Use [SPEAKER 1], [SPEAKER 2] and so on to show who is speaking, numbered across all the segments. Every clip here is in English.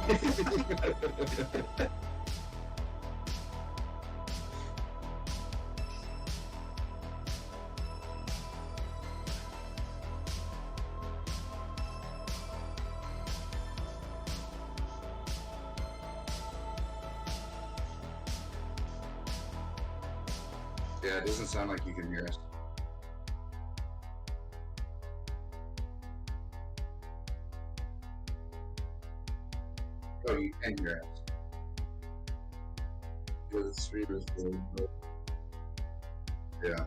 [SPEAKER 1] Yeah, it doesn't sound like you can hear us. Oh, you can hear us. Yeah, the stream is really good. Yeah.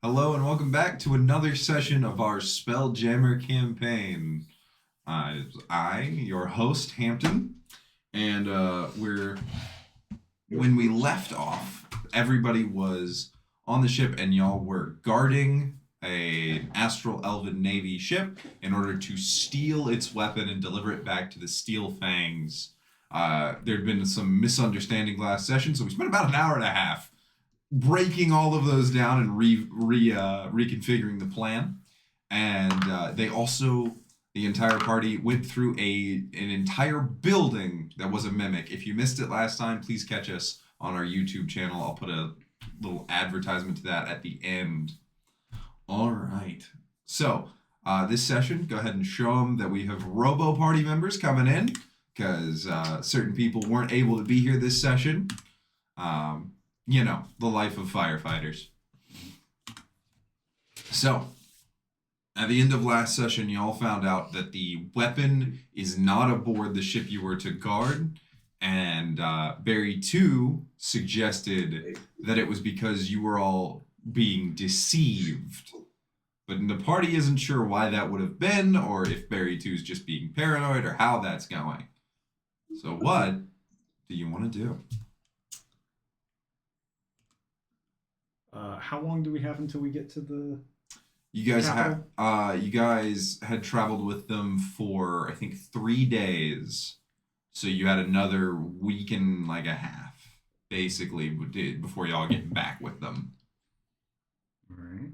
[SPEAKER 2] Hello and welcome back to another session of our Spelljammer campaign. I, your host, Hampton, and when we left off, everybody was on the ship and y'all were guarding an Astral Elven Navy ship in order to steal its weapon and deliver it back to the Steel Fangs. There'd been some misunderstanding last session, so we spent about an hour and a half breaking all of those down and reconfiguring the plan. And they also, the entire party went through an entire building that was a mimic. If you missed it last time, please catch us on our YouTube channel. I'll put a little advertisement to that at the end. All right. So this session, go ahead and show them that we have Robo Party members coming in because certain people weren't able to be here this session. You know, the life of firefighters. So, at the end of last session, y'all found out that the weapon is not aboard the ship you were to guard, and Barry 2 suggested that it was because you were all being deceived. But the party isn't sure why that would have been, or if Barry 2 is just being paranoid, or how that's going. So what do you want to do?
[SPEAKER 3] How long do we have until we get to the
[SPEAKER 2] You guys
[SPEAKER 3] capital?
[SPEAKER 2] you guys had traveled with them for I think 3 days, so you had another week and like a half, basically, before y'all get back with them.
[SPEAKER 3] All right.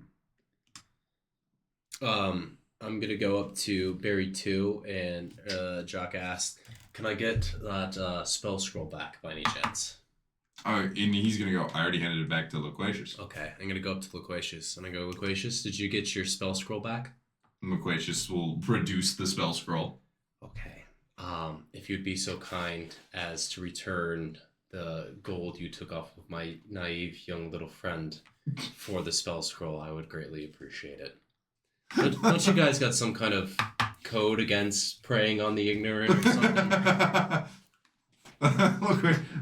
[SPEAKER 4] I'm gonna go up to Barry 2 and Jock asked, "Can I get that spell scroll back by any chance?"
[SPEAKER 2] Oh, and he's gonna go. I already handed it back to Loquacious.
[SPEAKER 4] Okay, I'm gonna go up to Loquacious and I go, "Loquacious, did you get your spell scroll back?"
[SPEAKER 2] Loquacious will produce the spell scroll.
[SPEAKER 4] Okay. If you'd be so kind as to return the gold you took off of my naive young little friend for the spell scroll, I would greatly appreciate it. Don't you guys got some kind of code against preying on the ignorant or something?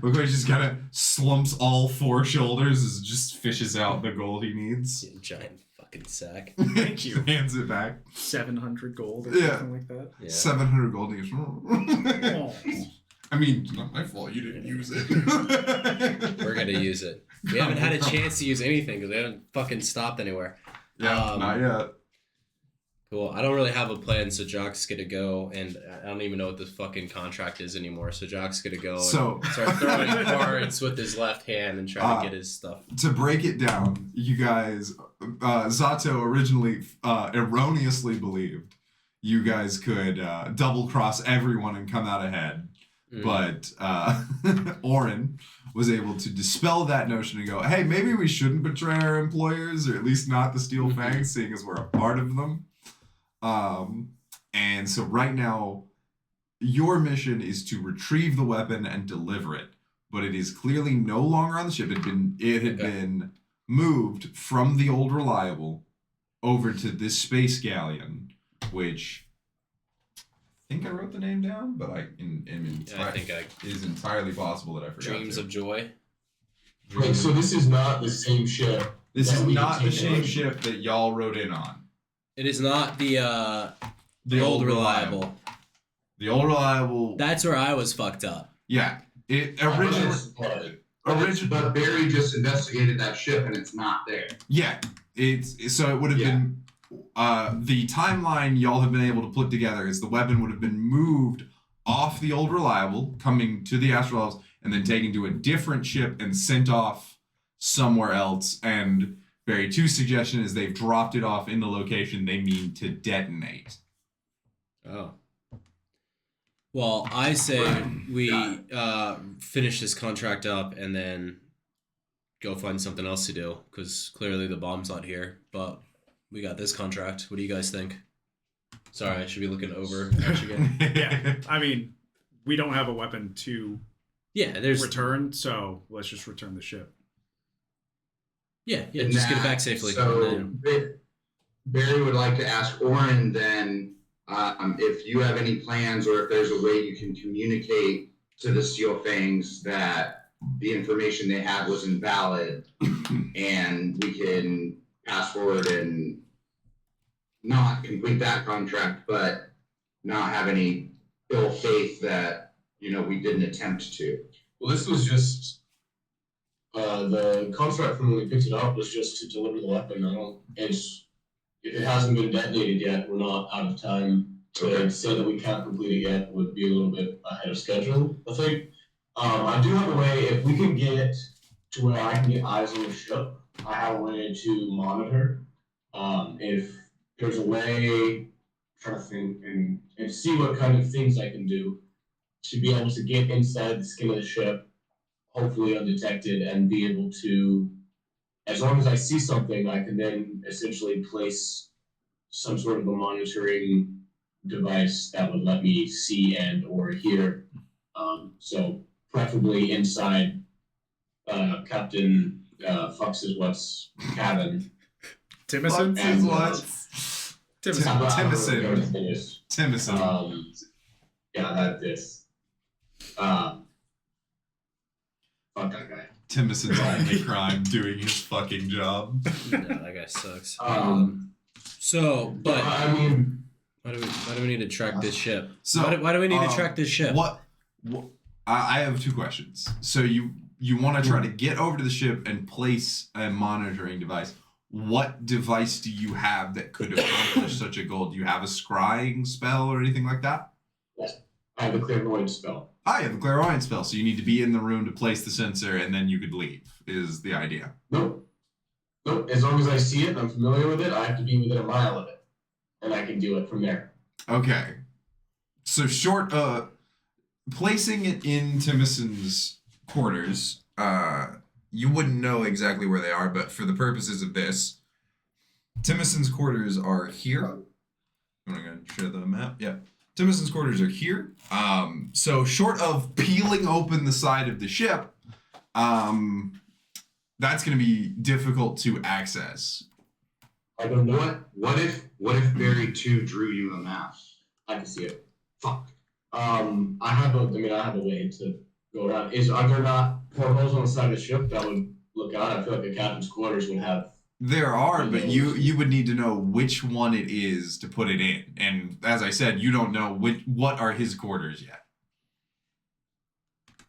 [SPEAKER 2] Loquacious kind of slumps all 4 shoulders as just fishes out the gold he needs.
[SPEAKER 4] Yeah, giant fucking sack.
[SPEAKER 3] Thank you.
[SPEAKER 2] Hands it back.
[SPEAKER 3] 700 gold or
[SPEAKER 2] Yeah.
[SPEAKER 3] something like that.
[SPEAKER 4] Yeah.
[SPEAKER 2] 700 gold. He goes,
[SPEAKER 3] Oh.
[SPEAKER 2] I mean, it's not my fault you didn't use it.
[SPEAKER 4] We're gonna use it. We haven't had a chance to use anything because we haven't fucking stopped anywhere.
[SPEAKER 2] Yeah, not yet.
[SPEAKER 4] Cool. I don't really have a plan, so Jock's gonna go, and I don't even know what this fucking contract is anymore. So Jock's gonna go and start throwing cards with his left hand and try to get his stuff.
[SPEAKER 2] To break it down, you guys, Zato originally erroneously believed you guys could double cross everyone and come out ahead. But Oren was able to dispel that notion and go, hey, maybe we shouldn't betray our employers, or at least not the Steel Fangs, seeing as we're a part of them. And so right now, your mission is to retrieve the weapon and deliver it. But it is clearly no longer on the ship. It had been moved from the Old Reliable over to this space galleon, which I think I wrote the name down, but I think it is entirely possible that I forgot.
[SPEAKER 4] Dreams of Joy.
[SPEAKER 5] Right, so this is not the same ship.
[SPEAKER 2] This is not the same ship that y'all rode in on.
[SPEAKER 4] It is not the Old Reliable.
[SPEAKER 2] The Old Reliable.
[SPEAKER 4] That's where I was fucked up.
[SPEAKER 2] Yeah. It originally.
[SPEAKER 1] But Barry just investigated that ship and it's not there.
[SPEAKER 2] Yeah. So it would have been. the timeline y'all have been able to put together is the weapon would have been moved off the old Reliable, coming to the Astral Elves, and then taken to a different ship and sent off somewhere else. And Barry 2's suggestion is they've dropped it off in the location they mean to detonate.
[SPEAKER 4] Oh. Well, I say we finish this contract up and then go find something else to do, because clearly the bomb's not here, but we got this contract. What do you guys think? Sorry, I should be looking over at you again.
[SPEAKER 3] Yeah, I mean, we don't have a weapon to
[SPEAKER 4] there's
[SPEAKER 3] return, so let's just return the ship.
[SPEAKER 4] Yeah, just get it back safely.
[SPEAKER 1] So Barry would like to ask Orin then if you have any plans or if there's a way you can communicate to the Steel Fangs that the information they had was invalid and we can pass forward and not complete that contract, but not have any ill faith that, we didn't attempt to.
[SPEAKER 5] Well, this was just the contract from when we picked it up was just to deliver the weapon. If it hasn't been detonated yet, we're not out of time. To say that we can't complete it yet would be a little bit ahead of schedule, I think. I do have a way, if we can get to where I can get eyes on the ship, I have a way to monitor. If there's a way, I'm trying to think and see what kind of things I can do to be able to get inside the skin of the ship, hopefully undetected, and be able to, as long as I see something, I can then essentially place some sort of a monitoring device that would let me see and or hear. So preferably inside Captain Fux's cabin.
[SPEAKER 3] Timison?
[SPEAKER 2] Fux's what?
[SPEAKER 3] Timison.
[SPEAKER 2] Timison.
[SPEAKER 5] Yeah, I had this. Fuck that guy.
[SPEAKER 2] Timison's only crime, doing his fucking job.
[SPEAKER 4] No, that guy sucks.
[SPEAKER 5] But I mean,
[SPEAKER 4] why do we need to track this ship?
[SPEAKER 2] So
[SPEAKER 4] why do we need to track this ship?
[SPEAKER 2] What I have two questions. So you want to try to get over to the ship and place a monitoring device. What device do you have that could accomplish such a goal? Do you have a scrying spell or anything like that?
[SPEAKER 5] Yes, I have a clairvoyant spell.
[SPEAKER 2] You have a clairvoyant spell, so you need to be in the room to place the sensor, and then you could leave, is the idea.
[SPEAKER 5] Nope. As long as I see it and I'm familiar with it, I have to be within a mile of it. And I can do it from there.
[SPEAKER 2] Okay. So placing it in Timison's quarters, you wouldn't know exactly where they are, but for the purposes of this, Timison's quarters are here. I'm going to share the map. Yeah. Timison's quarters are here. So short of peeling open the side of the ship, that's going to be difficult to access.
[SPEAKER 5] I don't know.
[SPEAKER 1] What if Barry 2 drew you a map?
[SPEAKER 5] I can see it.
[SPEAKER 1] Fuck.
[SPEAKER 5] I have a way to go around. Are there not portholes on the side of the ship that would look out? I feel like the captain's quarters would have.
[SPEAKER 2] There are, but you would need to know which one it is to put it in. And as I said, you don't know what are his quarters yet.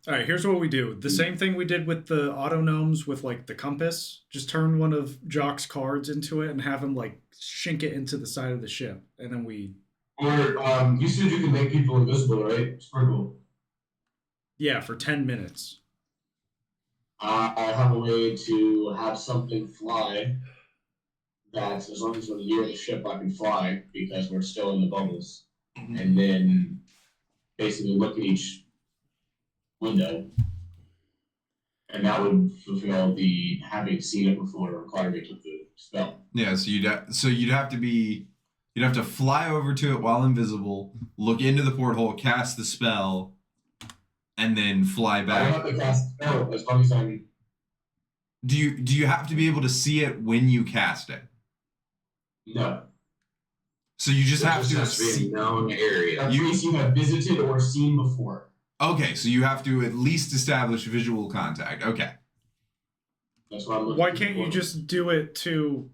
[SPEAKER 3] All right, here's what we do. The same thing we did with the auto gnomes with like the compass. Just turn one of Jock's cards into it and have him like shink it into the side of the ship. And then we...
[SPEAKER 5] Or, you said you can make people invisible, right? Sprinkle.
[SPEAKER 3] Yeah, for 10 minutes.
[SPEAKER 5] I have a way to have something fly that, as long as we're near the ship, I can fly because we're still in the bubbles. Mm-hmm. And then basically look at each window. And that would fulfill the having seen it before requirement of the spell.
[SPEAKER 2] Yeah, so you'd have to fly over to it while invisible, look into the porthole, cast the spell, and then fly back.
[SPEAKER 5] I don't have to cast the spell as long as I'm...
[SPEAKER 2] Do you have to be able to see it when you cast it?
[SPEAKER 5] No.
[SPEAKER 2] So you just have to
[SPEAKER 1] be a known area.
[SPEAKER 5] You have visited or seen before.
[SPEAKER 2] Okay, so you have to at least establish visual contact. Okay.
[SPEAKER 5] That's what I'm looking
[SPEAKER 3] Why can't
[SPEAKER 5] for.
[SPEAKER 3] you just do it to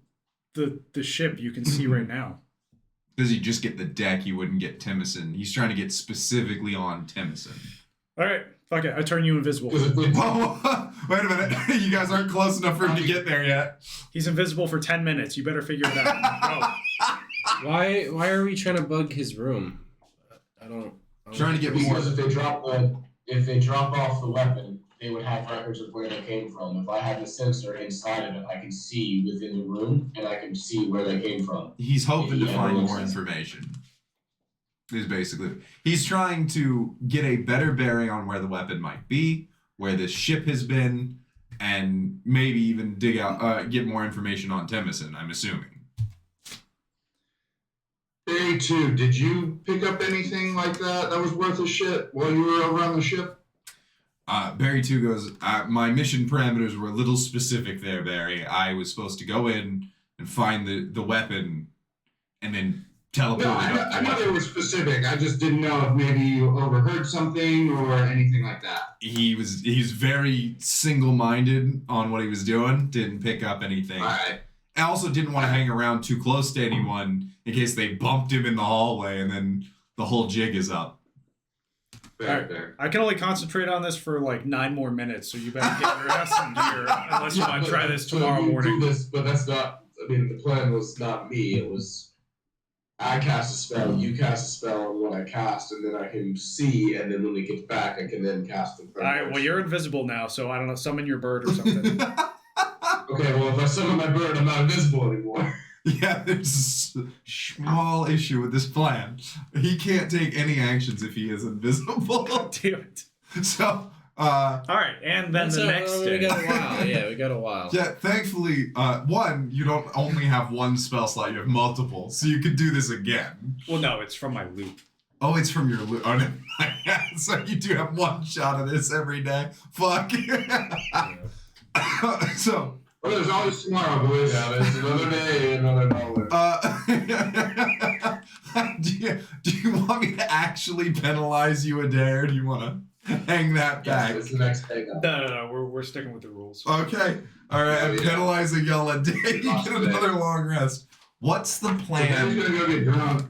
[SPEAKER 3] the ship you can see right now?
[SPEAKER 2] Because you just get the deck, you wouldn't get Timison. He's trying to get specifically on Timison.
[SPEAKER 3] All right, fuck it. I turn you invisible.
[SPEAKER 2] Whoa, wait a minute. You guys aren't close enough for him to get there yet.
[SPEAKER 3] He's invisible for 10 minutes. You better figure it out. Go.
[SPEAKER 4] Why are we trying to bug his room? I don't
[SPEAKER 2] Trying to get more.
[SPEAKER 5] Because if they drop off the weapon, they would have records of where they came from. If I have a sensor inside of it, I can see within the room and I can see where they came from.
[SPEAKER 2] He's hoping to
[SPEAKER 5] Yeah,
[SPEAKER 2] find
[SPEAKER 5] that makes
[SPEAKER 2] more
[SPEAKER 5] sense.
[SPEAKER 2] information. Is basically he's trying to get a better bearing on where the weapon might be, where this ship has been, and maybe even dig out, get more information on Temison. I'm assuming.
[SPEAKER 1] Barry 2, did you pick up anything like that was worth a shit while you were over on the ship?
[SPEAKER 2] Barry 2 goes, my mission parameters were a little specific there, Barry. I was supposed to go in and find the weapon and then teleport
[SPEAKER 1] No,
[SPEAKER 2] it up.
[SPEAKER 1] I know they were specific. I just didn't know if maybe you overheard something or anything like that.
[SPEAKER 2] He's very single-minded on what he was doing. Didn't pick up anything.
[SPEAKER 1] All right.
[SPEAKER 2] I also didn't want to hang around too close to anyone in case they bumped him in the hallway and then the whole jig is up.
[SPEAKER 1] Fair.
[SPEAKER 3] I can only concentrate on this for like 9 more minutes, so you better get your ass in gear unless you want to try this tomorrow morning.
[SPEAKER 5] But that's not. I mean, the plan was not me. It was I cast a spell, you cast a spell on what I cast, and then I can see, and then when it gets back, I can then cast the.
[SPEAKER 3] All right, well, you're invisible now, so I don't know, summon your bird or something.
[SPEAKER 5] Okay, well, if I summon my bird, I'm not invisible anymore.
[SPEAKER 2] Yeah, there's a small issue with this plan. He can't take any actions if he is invisible.
[SPEAKER 3] Damn it.
[SPEAKER 2] So,
[SPEAKER 3] all right, and then the next day.
[SPEAKER 4] We got a while. Yeah, we got a while.
[SPEAKER 2] yeah, thankfully, one, you don't only have one spell slot, you have multiple, so you could do this again.
[SPEAKER 3] Well, no, it's from my loot.
[SPEAKER 2] Oh, it's from your loot. Oh, never mind. So you do have one shot of this every day. Fuck. So.
[SPEAKER 1] Well, there's always tomorrow, boys.
[SPEAKER 5] Yeah, there's another day, another dollar.
[SPEAKER 2] Do you want me to actually penalize you a day, or do you want to hang that back?
[SPEAKER 5] Yes, it's the next day.
[SPEAKER 3] No, we're sticking with the rules.
[SPEAKER 2] Okay. All right. I'm penalizing y'all a day. You get another long rest. What's the
[SPEAKER 1] Dan's
[SPEAKER 2] plan?
[SPEAKER 1] gonna go get drunk.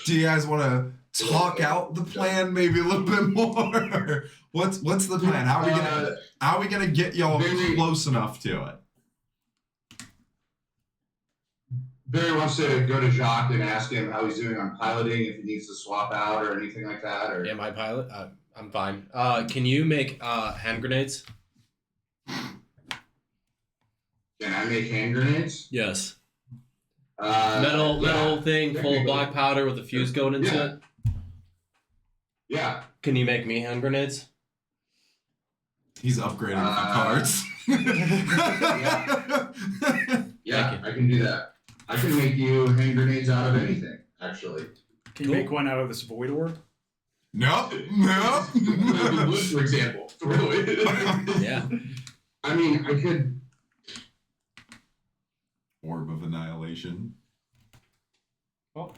[SPEAKER 2] Do you guys want to talk out the plan maybe a little bit more? What's the plan? How are we gonna get y'all close enough to it?
[SPEAKER 1] Barry wants to go to Jacques and ask him how he's doing on piloting, if he needs to swap out or anything like that. Or
[SPEAKER 4] Yeah, my pilot. I'm fine. Can you make hand grenades?
[SPEAKER 1] can I make hand grenades?
[SPEAKER 4] Yes.
[SPEAKER 1] Yeah.
[SPEAKER 4] Metal thing full of black powder with a fuse going into
[SPEAKER 1] Yeah.
[SPEAKER 4] it.
[SPEAKER 1] Yeah.
[SPEAKER 4] Can you make me hand grenades?
[SPEAKER 2] He's upgrading the cards.
[SPEAKER 1] Yeah, I can do that. I can make you hand grenades out of anything, actually.
[SPEAKER 3] Can you make one out of this void orb?
[SPEAKER 2] Nope.
[SPEAKER 5] Wood, for example. Throw it.
[SPEAKER 4] Yeah.
[SPEAKER 1] I mean, I could.
[SPEAKER 2] Orb of Annihilation.
[SPEAKER 3] Well,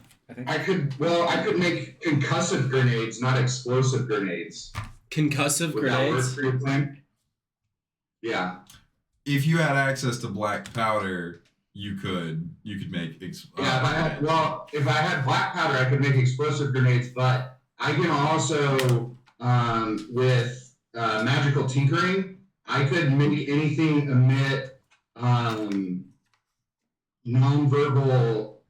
[SPEAKER 3] I think
[SPEAKER 1] I could make concussive grenades, not explosive grenades.
[SPEAKER 4] Concussive
[SPEAKER 1] Would that work
[SPEAKER 4] grenades?
[SPEAKER 1] for your plan? Yeah.
[SPEAKER 2] If you had access to black powder, you could make.
[SPEAKER 1] Yeah, if I had black powder, I could make explosive grenades, but I can also, with magical tinkering, I could make anything emit non-verbal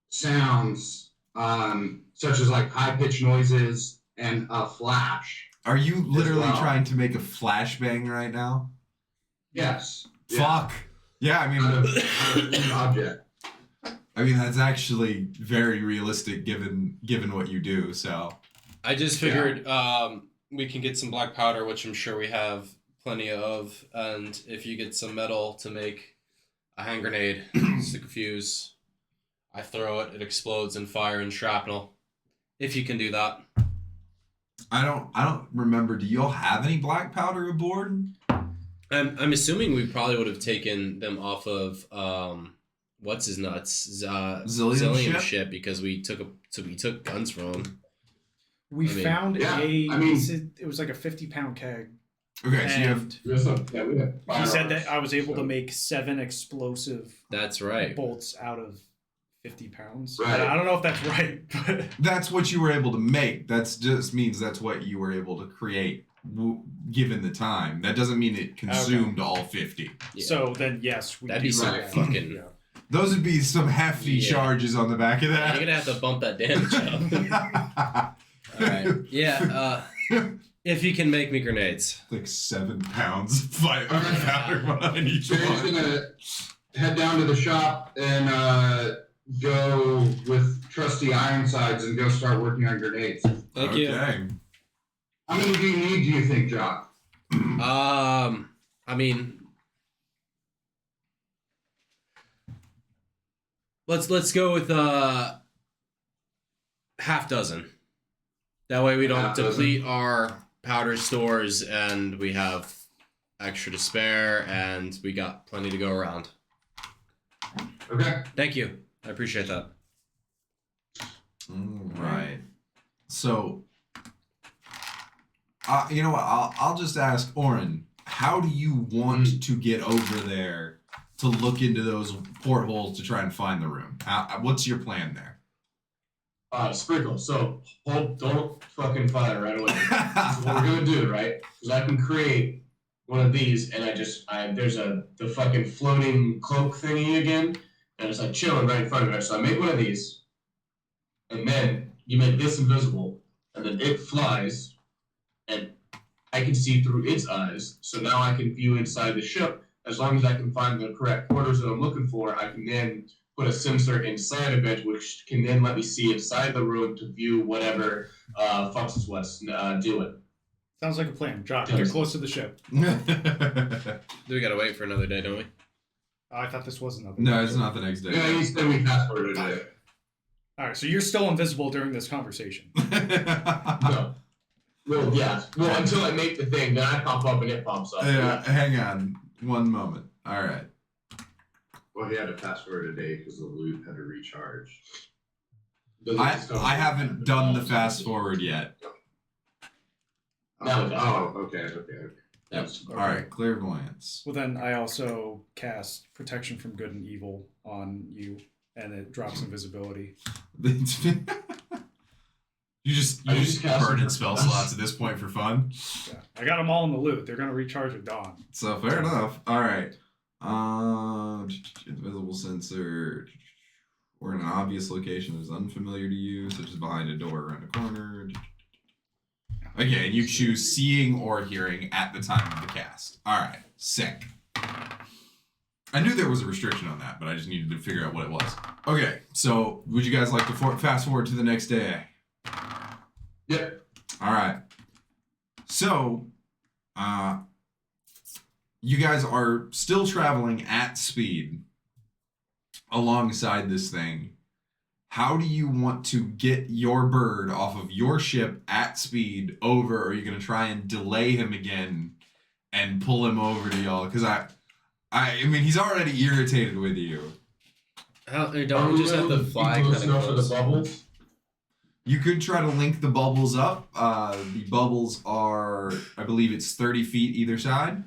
[SPEAKER 1] sounds, such as like high-pitched noises and a flash.
[SPEAKER 2] Are you literally
[SPEAKER 1] well.
[SPEAKER 2] trying to make a flashbang right now?
[SPEAKER 1] Yes.
[SPEAKER 2] Fuck. Yeah, I mean,
[SPEAKER 1] Out of an object.
[SPEAKER 2] I mean that's actually very realistic given what you do. So
[SPEAKER 4] I just figured we can get some black powder, which I'm sure we have plenty of, and if you get some metal to make a hand grenade, stick a fuse, I throw it, it explodes in fire and shrapnel. If you can do that.
[SPEAKER 2] I don't remember. Do y'all have any black powder aboard?
[SPEAKER 4] I'm assuming we probably would have taken them off of what's his nuts
[SPEAKER 2] Zillion
[SPEAKER 4] ship because we took guns from him.
[SPEAKER 3] we found
[SPEAKER 1] yeah,
[SPEAKER 3] it was like a 50-pound keg.
[SPEAKER 2] Okay, so you have.
[SPEAKER 3] And
[SPEAKER 5] We have
[SPEAKER 3] he said that
[SPEAKER 5] firearms,
[SPEAKER 3] I was able to
[SPEAKER 5] so-
[SPEAKER 3] make 7 explosive
[SPEAKER 4] That's right.
[SPEAKER 3] bolts out of 50 pounds.
[SPEAKER 1] Right.
[SPEAKER 3] I don't know if that's right, but
[SPEAKER 2] That's what you were able to make. That's just means that's what you were able to create, given the time. That doesn't mean it consumed all 50.
[SPEAKER 4] Yeah.
[SPEAKER 3] so then yes, we
[SPEAKER 4] That'd
[SPEAKER 3] do
[SPEAKER 4] be some
[SPEAKER 3] that.
[SPEAKER 4] fucking-
[SPEAKER 3] Yeah.
[SPEAKER 2] Those would be some hefty
[SPEAKER 4] Yeah.
[SPEAKER 2] charges on the back of
[SPEAKER 4] You're
[SPEAKER 2] that.
[SPEAKER 4] gonna have to bump that damage up. All right. Yeah. If you can make me grenades.
[SPEAKER 2] Like 7 pounds of powder behind each
[SPEAKER 1] Barry's
[SPEAKER 2] one.
[SPEAKER 1] gonna head down to the shop and go with trusty Ironsides and go start working on grenades.
[SPEAKER 4] Thank you.
[SPEAKER 2] Okay.
[SPEAKER 1] How many do you need, do you think, Jock?
[SPEAKER 4] I mean, let's go with half dozen. That way we don't
[SPEAKER 1] Half dozen.
[SPEAKER 4] deplete our powder stores and we have extra to spare and we got plenty to go around.
[SPEAKER 1] Okay.
[SPEAKER 4] Thank you. I appreciate that.
[SPEAKER 2] All right. So, you know what? I'll just ask Oren. How do you want to get over there to look into those portholes to try and find the room? What's your plan there?
[SPEAKER 5] Sprinkle. So don't fucking fire right away. So what we're gonna do, right? Is I can create one of these, and there's the fucking floating cloak thingy again, and it's like chilling right in front of it. So I make one of these, and then you make this invisible, and then it flies, and I can see through its eyes. So now I can view inside the ship. As long as I can find the correct quarters that I'm looking for, I can then put a sensor inside of it, which can then let me see inside the room to view whatever Fox is what's doing.
[SPEAKER 3] Sounds like a plan. Jock,
[SPEAKER 5] Yes.
[SPEAKER 3] get close to the ship.
[SPEAKER 4] Do we gotta wait for another day, don't we?
[SPEAKER 3] Oh, I thought this was another.
[SPEAKER 2] No, it's not the next day.
[SPEAKER 1] Yeah, he said we fast forwarded it.
[SPEAKER 3] All right, so you're still invisible during this conversation.
[SPEAKER 5] No. Well, yeah. Well, until I make the thing, then I pop up and it pops up.
[SPEAKER 2] Yeah, hang on one moment. All right.
[SPEAKER 1] Well, he had to fast forward a day because the loot had to recharge.
[SPEAKER 2] I haven't done the fast forward yet.
[SPEAKER 5] Now it does.
[SPEAKER 1] Oh, okay.
[SPEAKER 5] Yes.
[SPEAKER 2] All right, clairvoyance.
[SPEAKER 3] Well, then I also cast protection from good and evil on you, and it drops invisibility.
[SPEAKER 2] You just
[SPEAKER 5] I just cast
[SPEAKER 2] burning
[SPEAKER 5] it.
[SPEAKER 2] spell slots at this point for fun.
[SPEAKER 3] Yeah, I got them all in the loot. They're gonna recharge at dawn.
[SPEAKER 2] So fair enough. All right. Invisible sensor, or in an obvious location that is unfamiliar to you, such as behind a door around a corner. Okay, and you choose seeing or hearing at the time of the cast. All right, sick. I knew there was a restriction on that, but I just needed to figure out what it was. Okay, so would you guys like to fast forward to the next day?
[SPEAKER 5] Yep.
[SPEAKER 2] All right. So, you guys are still traveling at speed alongside this thing. How do you want to get your bird off of your ship at speed over? Or are you going to try and delay him again and pull him over to y'all? Because I mean, he's already irritated with you.
[SPEAKER 4] Don't we just have to fly
[SPEAKER 5] close
[SPEAKER 4] kind of
[SPEAKER 5] enough for the
[SPEAKER 4] close?
[SPEAKER 5] bubbles?
[SPEAKER 2] You could try to link the bubbles up. The bubbles are, I believe it's 30 feet either side.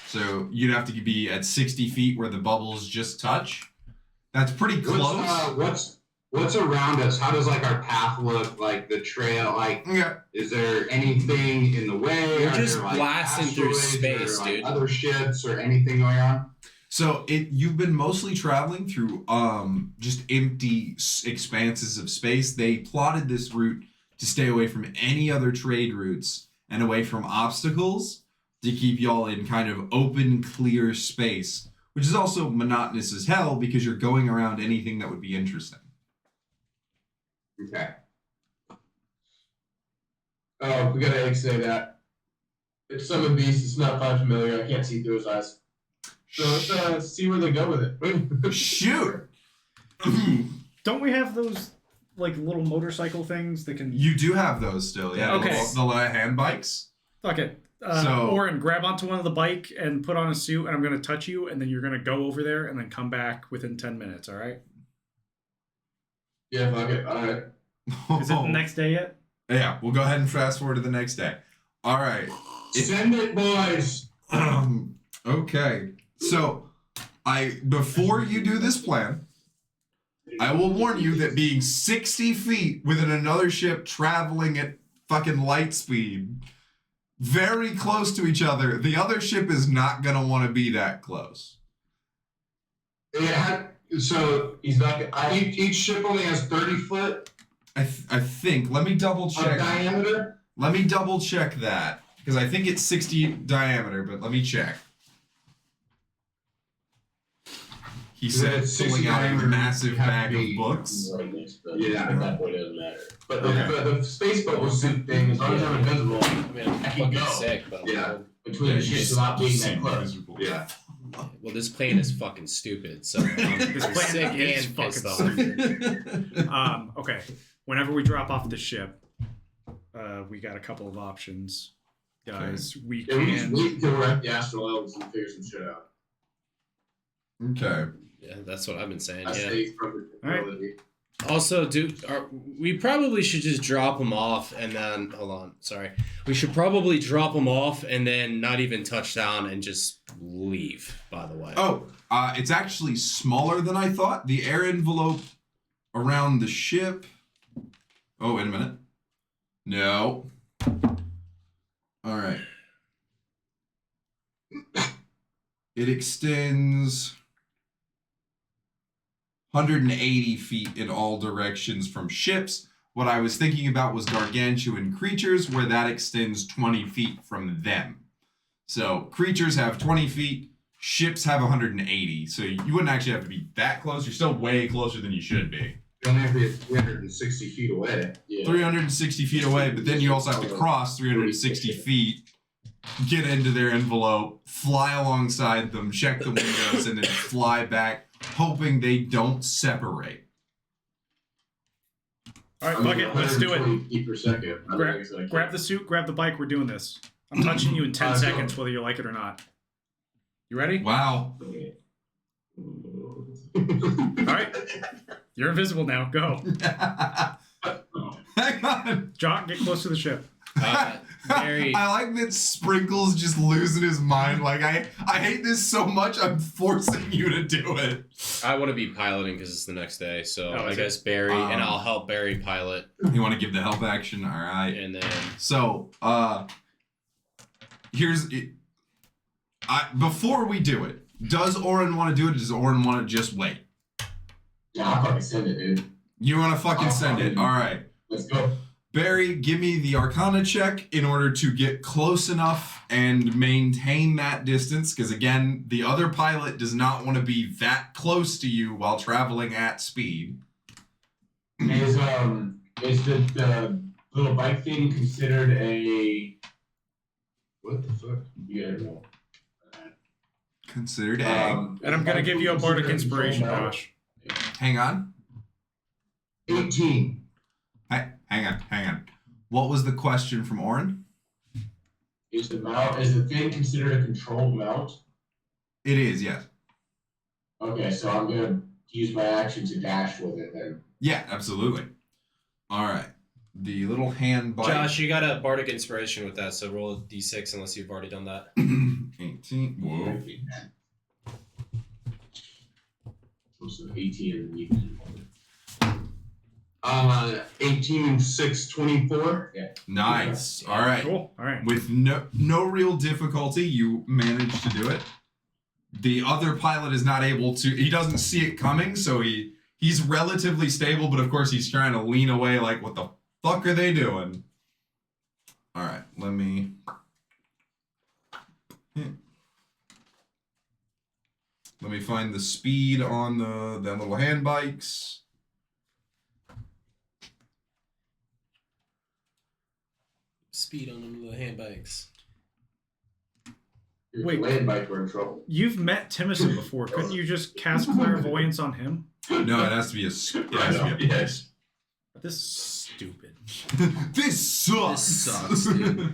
[SPEAKER 2] So you'd have to be at 60 feet where the bubbles just touch. That's pretty close.
[SPEAKER 1] What's around us? How does like our path look? Like the trail? Like,
[SPEAKER 2] Yeah.
[SPEAKER 1] is there anything in the way?
[SPEAKER 4] We're
[SPEAKER 1] Are
[SPEAKER 4] just
[SPEAKER 1] there, like,
[SPEAKER 4] blasting through
[SPEAKER 1] asteroids or,
[SPEAKER 4] space,
[SPEAKER 1] like,
[SPEAKER 4] dude.
[SPEAKER 1] Other ships or anything going on?
[SPEAKER 2] So you've been mostly traveling through just empty expanses of space. They plotted this route to stay away from any other trade routes and away from obstacles to keep y'all in kind of open, clear space, which is also monotonous as hell because you're going around anything that would be interesting.
[SPEAKER 1] Okay.
[SPEAKER 5] Oh, we gotta say that. It's summon beast, it's not find familiar, I can't see through his eyes. So let's see where they go with it.
[SPEAKER 2] Shoot!
[SPEAKER 3] Don't we have those like little motorcycle things that can?
[SPEAKER 2] You do have those still, yeah.
[SPEAKER 3] Okay.
[SPEAKER 2] The little hand bikes.
[SPEAKER 3] Fuck it.
[SPEAKER 2] So-
[SPEAKER 3] Oren, grab onto one of the bike and put on a suit, and I'm gonna touch you, and then you're gonna go over there and then come back within 10 minutes. All right?
[SPEAKER 5] Yeah, fuck it, alright.
[SPEAKER 3] Is it the next day yet?
[SPEAKER 2] Yeah, we'll go ahead and fast forward to the next day. All right.
[SPEAKER 5] Send it, boys!
[SPEAKER 2] Okay. So, before you do this plan, I will warn you that being 60 feet within another ship traveling at fucking light speed, very close to each other, the other ship is not going to want to be that close.
[SPEAKER 1] So
[SPEAKER 5] He's not.
[SPEAKER 1] each ship only has 30 foot
[SPEAKER 2] I think. Let me double
[SPEAKER 1] of
[SPEAKER 2] check.
[SPEAKER 1] diameter.
[SPEAKER 2] Let me double check that because I think it's 60 diameter, but let me check. He said,
[SPEAKER 1] It's 60
[SPEAKER 2] pulling out a
[SPEAKER 1] diameter,
[SPEAKER 2] massive
[SPEAKER 1] you have
[SPEAKER 2] bag
[SPEAKER 1] to
[SPEAKER 2] of
[SPEAKER 1] be
[SPEAKER 2] books.
[SPEAKER 1] Yeah.
[SPEAKER 5] At that point, it doesn't matter. But
[SPEAKER 2] Okay.
[SPEAKER 5] the space bubble suit thing, as long as I'm invisible,
[SPEAKER 4] I mean, I'm
[SPEAKER 5] I can
[SPEAKER 4] fucking
[SPEAKER 5] go.
[SPEAKER 4] sick, but I'm
[SPEAKER 1] Yeah.
[SPEAKER 4] cold.
[SPEAKER 5] between the ships without being that close.
[SPEAKER 2] Miserable.
[SPEAKER 1] Yeah.
[SPEAKER 4] Well, this plane is fucking stupid, so I'm
[SPEAKER 3] This plane
[SPEAKER 4] sick
[SPEAKER 3] is
[SPEAKER 4] and
[SPEAKER 3] fucking
[SPEAKER 4] pissed off.
[SPEAKER 3] stupid. Okay. Whenever we drop off the ship, we got a couple of options, guys. We
[SPEAKER 5] Yeah, we just
[SPEAKER 3] can.
[SPEAKER 5] wait until we're at the astral elves and figure some shit out.
[SPEAKER 2] Okay.
[SPEAKER 4] Yeah, that's what I've been saying.
[SPEAKER 5] That's
[SPEAKER 4] Yeah.
[SPEAKER 5] safe from the
[SPEAKER 3] All right.
[SPEAKER 5] ability.
[SPEAKER 4] Also, we probably should just drop them off and then hold on. Sorry, we should probably drop them off and then not even touch down and just leave. By the way.
[SPEAKER 2] Oh, it's actually smaller than I thought. The air envelope around the ship. Oh, wait a minute. No. All right. It extends 180 feet in all directions from ships. What I was thinking about was gargantuan creatures, where that extends 20 feet from them. So creatures have 20 feet, ships have 180. So you wouldn't actually have to be that close. You're still way closer than you should be.
[SPEAKER 1] You only have to be 360 feet away.
[SPEAKER 5] Yeah.
[SPEAKER 2] 360 feet away, but then you also have to cross 360 feet, get into their envelope, fly alongside them, check the windows, and then fly back, hoping they don't separate.
[SPEAKER 3] All right, fuck it. Let's do it.
[SPEAKER 5] 120 feet per second. I don't think it's like
[SPEAKER 3] Grab the suit, grab the bike. We're doing this. I'm touching you in 10
[SPEAKER 5] Go.
[SPEAKER 3] seconds, whether you like it or not. You ready?
[SPEAKER 2] Wow.
[SPEAKER 3] All right. You're invisible now. Go.
[SPEAKER 2] Hang on.
[SPEAKER 3] Jock, get close to the ship.
[SPEAKER 4] Very.
[SPEAKER 2] I like that Sprinkle's just losing his mind. Like, I hate this so much, I'm forcing you to do it.
[SPEAKER 4] I want to be piloting because it's the next day, so
[SPEAKER 3] Oh,
[SPEAKER 4] I
[SPEAKER 3] is
[SPEAKER 4] guess Barry and I'll help Barry pilot,
[SPEAKER 2] You want to give the help action? All right.
[SPEAKER 4] and then
[SPEAKER 2] So, before we do it, does Oren want to do it? Or does Oren want to just wait?
[SPEAKER 5] Yeah, I'll fucking send it, dude.
[SPEAKER 2] You want to fucking send it? All right.
[SPEAKER 5] Let's go.
[SPEAKER 2] Barry, give me the Arcana check in order to get close enough and maintain that distance. Because again, the other pilot does not want to be that close to you while traveling at speed.
[SPEAKER 5] Is the little bike thing considered a what the fuck? You gotta know.
[SPEAKER 2] Considered A.
[SPEAKER 3] And I'm going to give you a bardic inspiration, Josh.
[SPEAKER 2] Hang on.
[SPEAKER 1] 18.
[SPEAKER 2] Hang on. What was the question from Oren?
[SPEAKER 5] Is the thing considered a controlled mount?
[SPEAKER 2] It is, yes.
[SPEAKER 5] Okay, so I'm gonna use my action to dash with it then.
[SPEAKER 2] Yeah, absolutely. All right. The little hand bike.
[SPEAKER 4] Josh, you got a bardic inspiration with that, so roll a d6 unless you've already done that.
[SPEAKER 2] 18. Whoa.
[SPEAKER 5] So 18 and you can
[SPEAKER 1] 18, 6, 24.
[SPEAKER 5] Yeah.
[SPEAKER 2] Nice. All right.
[SPEAKER 3] Cool. All right.
[SPEAKER 2] With no real difficulty, you managed to do it. The other pilot is not able to. He doesn't see it coming, so he's relatively stable, but of course he's trying to lean away. Like, what the fuck are they doing? All right. Let me find the speed on the little hand bikes.
[SPEAKER 4] Speed on them little hand bikes.
[SPEAKER 3] Wait.
[SPEAKER 5] land bike, we're in trouble.
[SPEAKER 3] You've met Timothy before. Couldn't you just cast clairvoyance on him?
[SPEAKER 2] No, it has to be a.
[SPEAKER 5] Yes.
[SPEAKER 3] This is stupid.
[SPEAKER 2] This sucks.
[SPEAKER 4] This sucks, dude.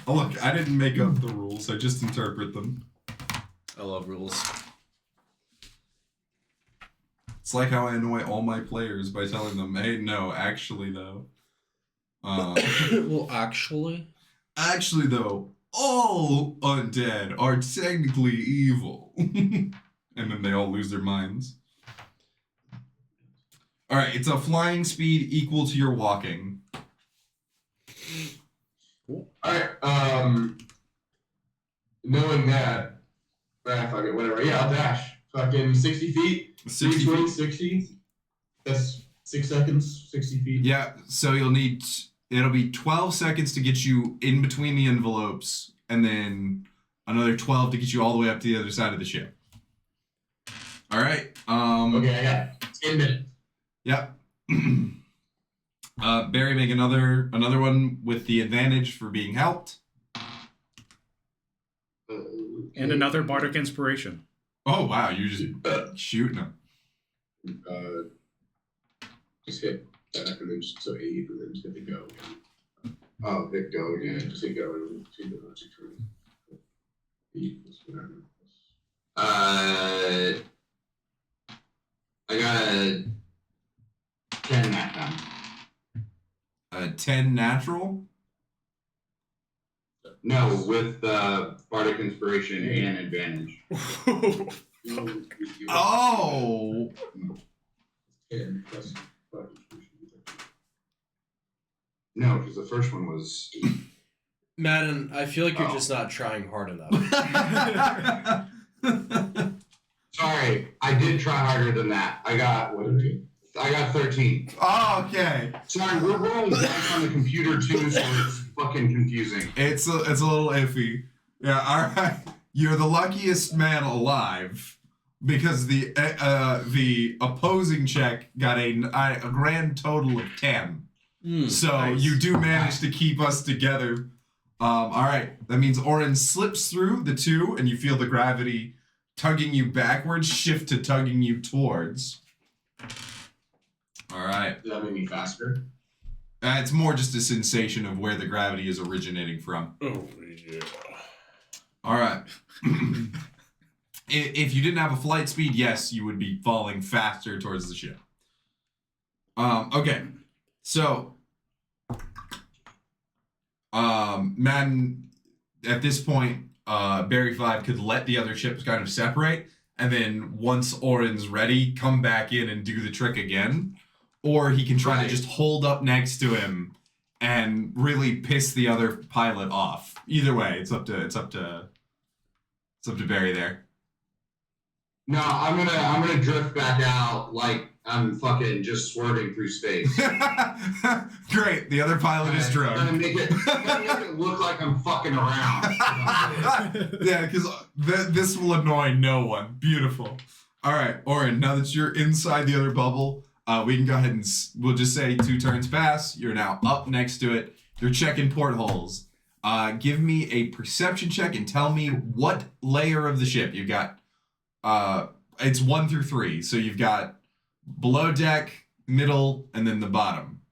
[SPEAKER 2] Oh, look, I didn't make up the rules. I just interpret them.
[SPEAKER 4] I love rules.
[SPEAKER 2] It's like how I annoy all my players by telling them, "Hey, no, actually, though."
[SPEAKER 4] Well, actually,
[SPEAKER 2] Though, all undead are technically evil, and then they all lose their minds. All right, it's a flying speed equal to your walking.
[SPEAKER 5] Alright, knowing that, Fuck it, whatever. Yeah, I'll dash. Fucking 60 feet.
[SPEAKER 2] 60
[SPEAKER 5] 320,
[SPEAKER 2] feet.
[SPEAKER 5] 60. That's 6 seconds. 60 feet.
[SPEAKER 2] Yeah, so it'll be 12 seconds to get you in between the envelopes, and then another 12 to get you all the way up to the other side of the ship. All right.
[SPEAKER 5] Okay, I got 10 minutes.
[SPEAKER 2] Yep. Barry, make another one with the advantage for being helped.
[SPEAKER 3] And another bardic inspiration.
[SPEAKER 2] Oh wow, you're just shooting them.
[SPEAKER 5] Just hit back and then just so 8 and then just hit the go again.
[SPEAKER 1] Oh, hit go
[SPEAKER 5] Yeah,
[SPEAKER 1] again.
[SPEAKER 5] just hit go and see the turn. 8 plus whatever.
[SPEAKER 1] I got a 10 that time.
[SPEAKER 2] 10 natural.
[SPEAKER 1] No, with bardic inspiration and advantage.
[SPEAKER 2] Oh.
[SPEAKER 5] 10 plus
[SPEAKER 1] No, because the first one was.
[SPEAKER 4] Madden, I feel like you're
[SPEAKER 1] Oh.
[SPEAKER 4] just not trying hard enough.
[SPEAKER 1] Sorry, I did try harder than that. I got 13.
[SPEAKER 2] Oh, okay.
[SPEAKER 1] Sorry, we're rolling dice on the computer too, so it's fucking confusing.
[SPEAKER 2] It's a little iffy. Yeah. All right. You're the luckiest man alive because the opposing check got a grand total of 10. So
[SPEAKER 4] nice.
[SPEAKER 2] you do manage to keep us together. All right. That means Oren slips through the 2, and you feel the gravity tugging you backwards, shift to tugging you towards. All right.
[SPEAKER 5] Does that make me faster?
[SPEAKER 2] It's more just a sensation of where the gravity is originating from.
[SPEAKER 4] Oh, yeah.
[SPEAKER 2] All right. If you didn't have a flight speed, yes, you would be falling faster towards the ship. Okay. So, Madden, at this point, Barry 5 could let the other ships kind of separate, and then once Oren's ready, come back in and do the trick again. Or he can try to just hold up next to him and really piss the other pilot off. Either way, it's up to Barry there.
[SPEAKER 1] No, I'm gonna drift back out like I'm fucking just swerving through space.
[SPEAKER 2] Great, the other pilot is
[SPEAKER 1] I'm
[SPEAKER 2] drunk.
[SPEAKER 1] gonna make it look like I'm fucking around.
[SPEAKER 2] Yeah, because this will annoy no one. Beautiful. All right, Oren, now that you're inside the other bubble, we can go ahead and we'll just say 2 turns pass. You're now up next to it. You're checking portholes. Give me a perception check and tell me what layer of the ship you've got. It's 1 through 3, so you've got below deck, middle, and then the bottom.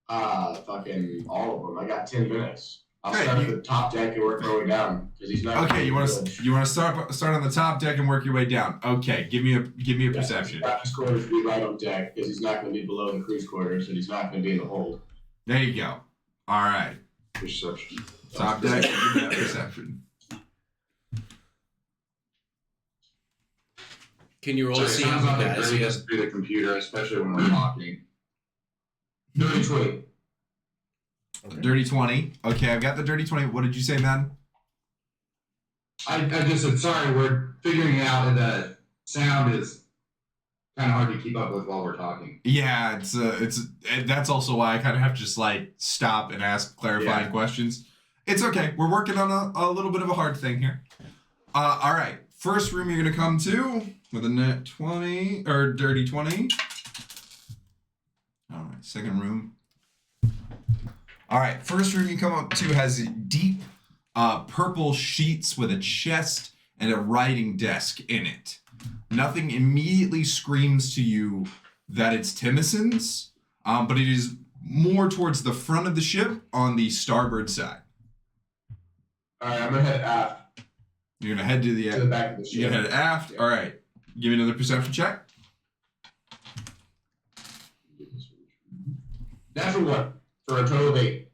[SPEAKER 5] Fucking all of them. I got 10 minutes. I'll
[SPEAKER 2] Hey,
[SPEAKER 5] start at the top deck and work my way down because he's not.
[SPEAKER 2] Okay, you want to start on the top deck and work your way down. Okay, give me a perception.
[SPEAKER 5] Practice quarters be right on deck because he's not going to be below the cruise quarters and he's not going to be in the hold.
[SPEAKER 2] There you go. All right,
[SPEAKER 1] Perception.
[SPEAKER 2] top deck. Give me that perception.
[SPEAKER 4] Can you roll
[SPEAKER 1] So
[SPEAKER 4] to
[SPEAKER 1] it
[SPEAKER 4] see
[SPEAKER 1] sounds
[SPEAKER 4] how
[SPEAKER 1] like
[SPEAKER 4] bad
[SPEAKER 1] it
[SPEAKER 4] he
[SPEAKER 1] goes
[SPEAKER 4] is?
[SPEAKER 1] through the computer, especially when we're talking.
[SPEAKER 5] Dirty 20.
[SPEAKER 2] Dirty 20. Okay, I've got the dirty 20. What did you say, man?
[SPEAKER 1] I just said sorry. We're figuring it out, and the sound is kind of hard to keep up with while we're talking.
[SPEAKER 2] Yeah, that's also why I kind of have to just like stop and ask clarifying questions. It's okay. We're working on a little bit of a hard thing here. All right. First room you're gonna come to with a net 20 or dirty 20. All right. Second room. All right. First room you come up to has deep purple sheets with a chest and a writing desk in it. Nothing immediately screams to you that it's Timorson's, but it is more towards the front of the ship on the starboard side.
[SPEAKER 5] Alright, I'm going to head aft
[SPEAKER 2] You're gonna head to
[SPEAKER 5] to the back of the ship.
[SPEAKER 2] You're gonna head aft.
[SPEAKER 5] Yeah.
[SPEAKER 2] All right. Give me another perception check.
[SPEAKER 5] Natural 1 for a total of 8.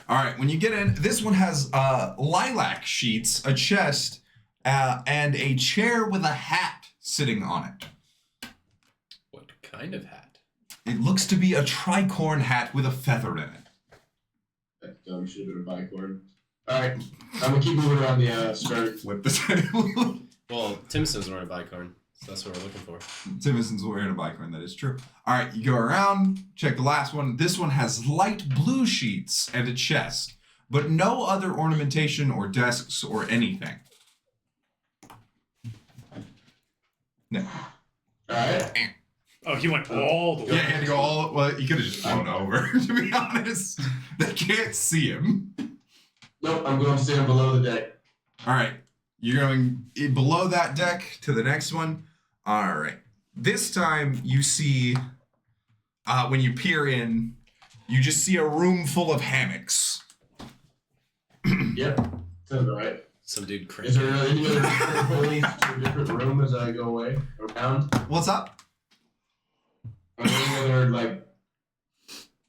[SPEAKER 2] All right. When you get in, this one has lilac sheets, a chest, and a chair with a hat sitting on it.
[SPEAKER 4] What kind of hat?
[SPEAKER 2] It looks to be a tricorn hat with a feather in it.
[SPEAKER 5] Dumb, should have been a bicorn. Alright, I'm gonna keep moving around the spare.
[SPEAKER 2] Flip the table.
[SPEAKER 4] Well, Timson's wearing a bicorn, so that's what we're looking for.
[SPEAKER 2] Timmonson's wearing a bicorn, that is true. Alright, you go around, check the last one. This one has light blue sheets and a chest, but no other ornamentation or desks or anything. No.
[SPEAKER 5] Alright.
[SPEAKER 3] Oh, he went all the way.
[SPEAKER 2] Yeah, you had to go all. Well, you could have just flown over, to be honest. They can't see him.
[SPEAKER 5] Nope, I'm going to stand below the deck.
[SPEAKER 2] Alright, you're going below that deck to the next one. Alright. This time you see, when you peer in, you just see a room full of hammocks.
[SPEAKER 5] Yep, sounds alright.
[SPEAKER 4] Some dude
[SPEAKER 5] Is
[SPEAKER 4] crazy.
[SPEAKER 5] there any other pulleys to a different room as I go away? Around?
[SPEAKER 2] What's up?
[SPEAKER 5] Are there any other, like,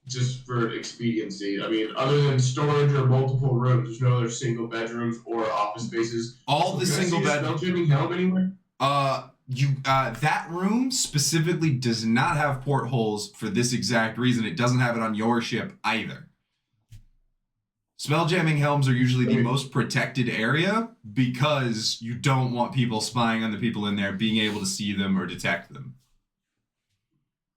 [SPEAKER 5] just for expediency? I mean, other than storage or multiple rooms, there's no other single bedrooms or office spaces.
[SPEAKER 2] All the
[SPEAKER 5] Can I
[SPEAKER 2] single
[SPEAKER 5] see a
[SPEAKER 2] bed.
[SPEAKER 5] spell jamming helm anywhere?
[SPEAKER 2] That room specifically does not have portholes for this exact reason. It doesn't have it on your ship either. Spelljamming helms are usually the most protected area because you don't want people spying on the people in there, being able to see them or detect them.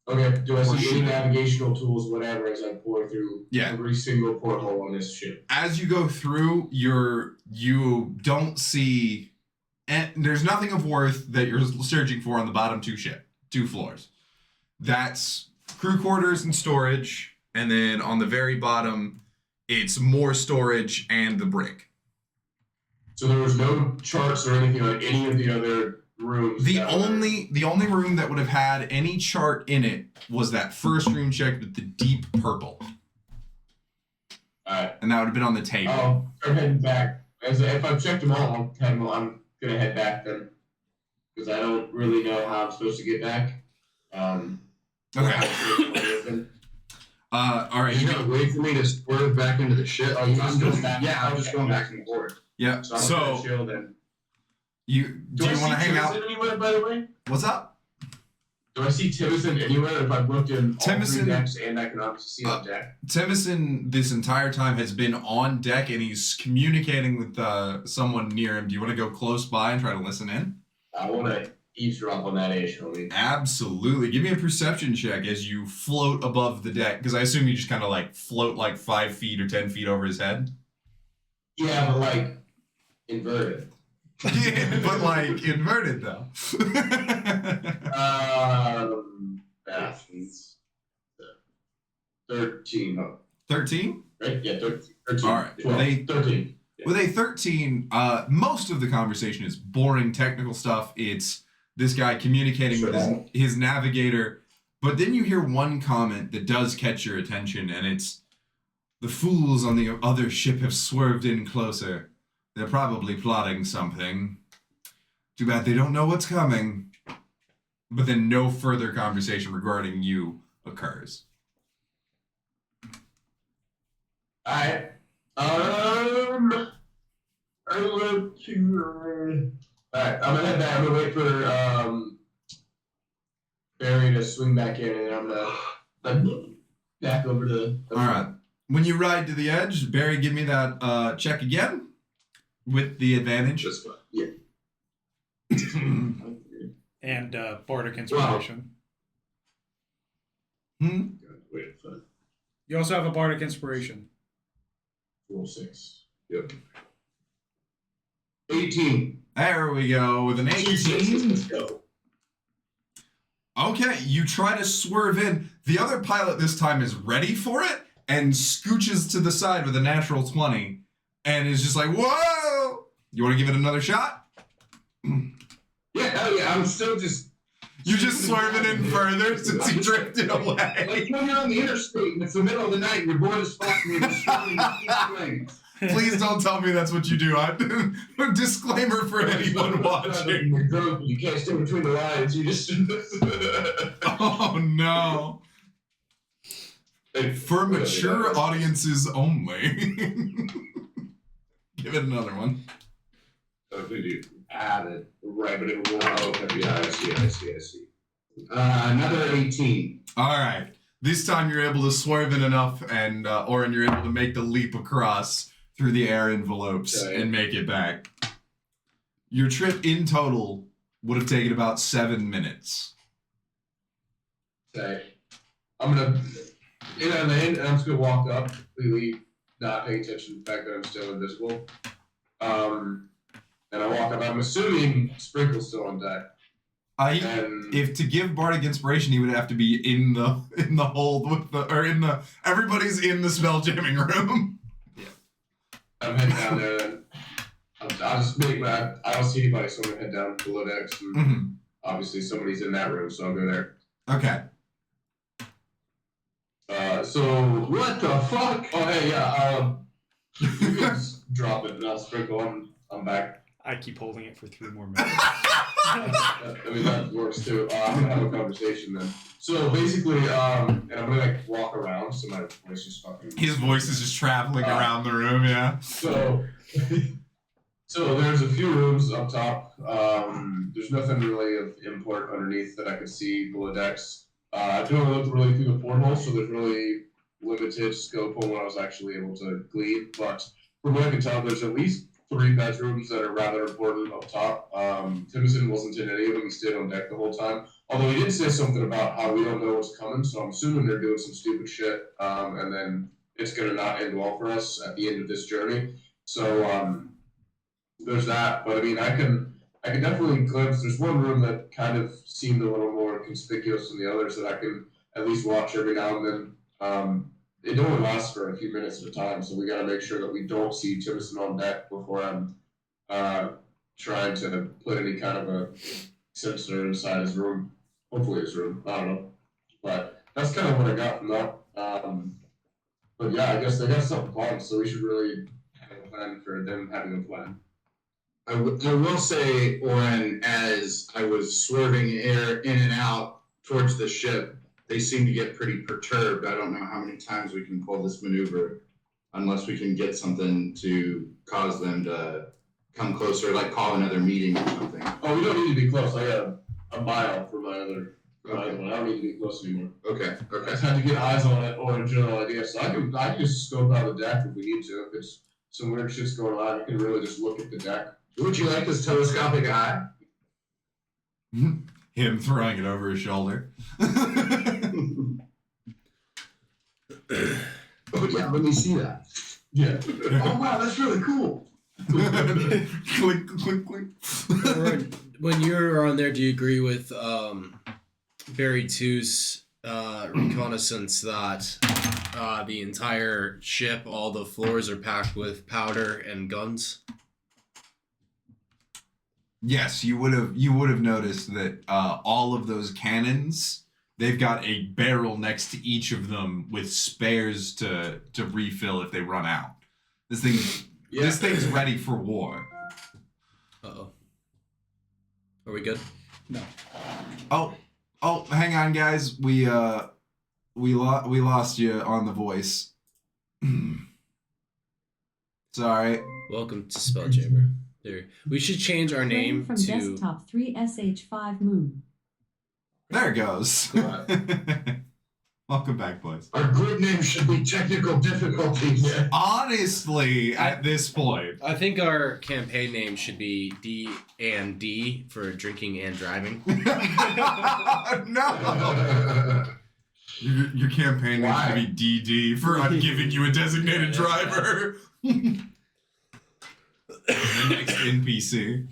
[SPEAKER 5] Okay, do I
[SPEAKER 2] Or
[SPEAKER 5] see
[SPEAKER 2] should
[SPEAKER 5] any
[SPEAKER 2] I?
[SPEAKER 5] navigational tools, whatever, as I pour through
[SPEAKER 2] Yeah.
[SPEAKER 5] every single porthole on this ship?
[SPEAKER 2] As you go through, you don't see, and there's nothing of worth that you're searching for on the bottom two floors. That's crew quarters and storage, and then on the very bottom, it's more storage and the brig.
[SPEAKER 5] So there was no charts or anything on any of the other rooms.
[SPEAKER 2] The
[SPEAKER 5] that were-
[SPEAKER 2] only room that would have had any chart in it was that first room check with the deep purple,
[SPEAKER 5] Alright.
[SPEAKER 2] and that would have been on the table.
[SPEAKER 5] Oh, I'm heading back. If I've checked them all, I'm gonna head back then. Because I don't really know how I'm supposed to get back.
[SPEAKER 2] Okay. All right.
[SPEAKER 1] You gotta wait for me to swerve back into the ship.
[SPEAKER 5] Oh, you just go back?
[SPEAKER 1] Yeah, I'm just going back and forth.
[SPEAKER 2] Yeah.
[SPEAKER 5] So I'm
[SPEAKER 2] So
[SPEAKER 5] gonna chill then.
[SPEAKER 2] do
[SPEAKER 5] I
[SPEAKER 2] you want to
[SPEAKER 5] see
[SPEAKER 2] hang out?
[SPEAKER 5] Timothy anywhere, by the way?
[SPEAKER 2] What's up?
[SPEAKER 5] Do I see Timothy anywhere if I've looked in all
[SPEAKER 2] Timothy-
[SPEAKER 5] three decks and I can obviously see on deck?
[SPEAKER 2] Timothy this entire time has been on deck and he's communicating with someone near him. Do you want to go close by and try to listen in?
[SPEAKER 5] I want to eavesdrop on that age, homie.
[SPEAKER 2] Absolutely. Give me a perception check as you float above the deck, because I assume you just kind of like float like 5 feet or 10 feet over his head.
[SPEAKER 5] Yeah, but like inverted.
[SPEAKER 2] Yeah, but like inverted though.
[SPEAKER 5] That's 13.
[SPEAKER 2] 13?
[SPEAKER 5] Right? Yeah, 13.
[SPEAKER 2] All right.
[SPEAKER 5] 12, 13. Yeah.
[SPEAKER 2] With a 13, most of the conversation is boring technical stuff. It's this guy communicating with his navigator. But then you hear one comment that does catch your attention, and it's, "The fools on the other ship have swerved in closer. They're probably plotting something. Too bad they don't know what's coming." But then no further conversation regarding you occurs.
[SPEAKER 5] Alright. I want to. Alright, I'm gonna head back. I'm gonna wait for Barry to swing back in, and then I'm gonna back over to the.
[SPEAKER 2] All right. When you ride to the edge, Barry, give me that check again with the advantage.
[SPEAKER 1] Just fine.
[SPEAKER 5] Yeah.
[SPEAKER 3] And Bardic Inspiration.
[SPEAKER 5] Wait, fun.
[SPEAKER 3] You also have a Bardic Inspiration.
[SPEAKER 5] Roll 6.
[SPEAKER 1] Yep. 18.
[SPEAKER 2] There we go with an 18.
[SPEAKER 5] Let's go.
[SPEAKER 2] Okay, you try to swerve in. The other pilot this time is ready for it and scooches to the side with a natural 20 and is just like, "Whoa!" You want to give it another shot?
[SPEAKER 1] Yeah, hell yeah. I'm still just.
[SPEAKER 2] You just swerving in further since you drifted away.
[SPEAKER 1] Like when you're on the interstate and it's the middle of the night and your board is fucking you and swirling these things.
[SPEAKER 2] Please don't tell me that's what you do. Disclaimer for anyone watching.
[SPEAKER 5] You're drunk, you can't stay between the lines. You just.
[SPEAKER 2] Oh no. For mature audiences only. Give it another one.
[SPEAKER 5] Added. Right, but it will roll.
[SPEAKER 1] Okay, yeah, I see. Another 18.
[SPEAKER 2] All right. This time you're able to swerve in enough, and Oren, you're able to make the leap across through the air envelopes and make it back. Your trip in total would have taken about 7 minutes.
[SPEAKER 5] Okay. I'm gonna and I'm just gonna walk up, completely not paying attention to the fact that I'm still invisible. And I walk up. I'm assuming Sprinkle's still on deck.
[SPEAKER 2] If to give Bardic Inspiration, he would have to be in the hold with everybody's in the spell jamming room.
[SPEAKER 5] Yeah. I'm heading down there. Then I'll just make I don't see anybody, so I'm gonna head down below decks. And obviously somebody's in that room, so I'll go there.
[SPEAKER 2] Okay.
[SPEAKER 5] So what the fuck? Oh hey, yeah. You can just drop it, and I'll Sprinkle. I'm back.
[SPEAKER 3] I keep holding it for 3 more minutes.
[SPEAKER 5] I mean, that works too. I'm gonna have a conversation then. So basically, and I'm gonna like walk around, so my voice just fucking.
[SPEAKER 2] His voice is just traveling around the room, yeah.
[SPEAKER 5] So there's a few rooms up top. There's nothing really of import underneath that I could see below decks. I do look really through the porthole, so there's really limited scope on what I was actually able to glean. But from what I can tell, there's at least 3 bedrooms that are rather important up top. Timothy wasn't in any of them. He stayed on deck the whole time. Although he did say something about how we don't know what's coming, so I'm assuming they're doing some stupid shit, and then it's going to not end well for us at the end of this journey. So there's that. But I mean, I can definitely glimpse. There's one room that kind of seemed a little more conspicuous than the others that I can at least watch every now and then. It only lasts for a few minutes at a time, so we got to make sure that we don't see Timothy on deck before I'm trying to put any kind of a sensor inside his room. Hopefully his room. I don't know. But that's kind of what I got from that. But yeah, I guess they got something planned, so we should really have a plan for them having a plan.
[SPEAKER 1] I will say, Oren, as I was swerving air in and out towards the ship, they seem to get pretty perturbed. I don't know how many times we can pull this maneuver unless we can get something to cause them to come closer, like call another meeting or something.
[SPEAKER 5] Oh, we don't need to be close. I got a mile for my other one. I don't need to be close anymore.
[SPEAKER 1] Okay.
[SPEAKER 5] I just had to get eyes on it or a general idea. So I can just scope out the deck if we need to. If it's some weird shit's going on, I can really just look at the deck.
[SPEAKER 1] Would you like this telescopic eye?
[SPEAKER 2] Him throwing it over his shoulder.
[SPEAKER 1] Oh yeah, let me see that.
[SPEAKER 5] Yeah.
[SPEAKER 1] Oh wow, that's really cool.
[SPEAKER 2] Click, click, click.
[SPEAKER 6] When you're on there, do you agree with Barry 2's reconnaissance that the entire ship, all the floors are packed with powder and guns?
[SPEAKER 2] Yes, you would have noticed that all of those cannons, they've got a barrel next to each of them with spares to refill if they run out. This thing's ready for war.
[SPEAKER 6] Uh-oh. Are we good?
[SPEAKER 3] No.
[SPEAKER 2] Oh, hang on, guys. We lost you on the voice. Sorry.
[SPEAKER 6] Welcome to Spelljammer. There. We should change our name
[SPEAKER 7] from
[SPEAKER 6] to
[SPEAKER 7] desktop 3SH5 Moon.
[SPEAKER 2] There it goes. Welcome back, boys.
[SPEAKER 1] Our group name should be technical difficulties.
[SPEAKER 2] Honestly, at this point.
[SPEAKER 6] I think our campaign name should be D&D for drinking and driving.
[SPEAKER 2] No. Your campaign name should be DD for I'm giving you a designated driver. The next NPC.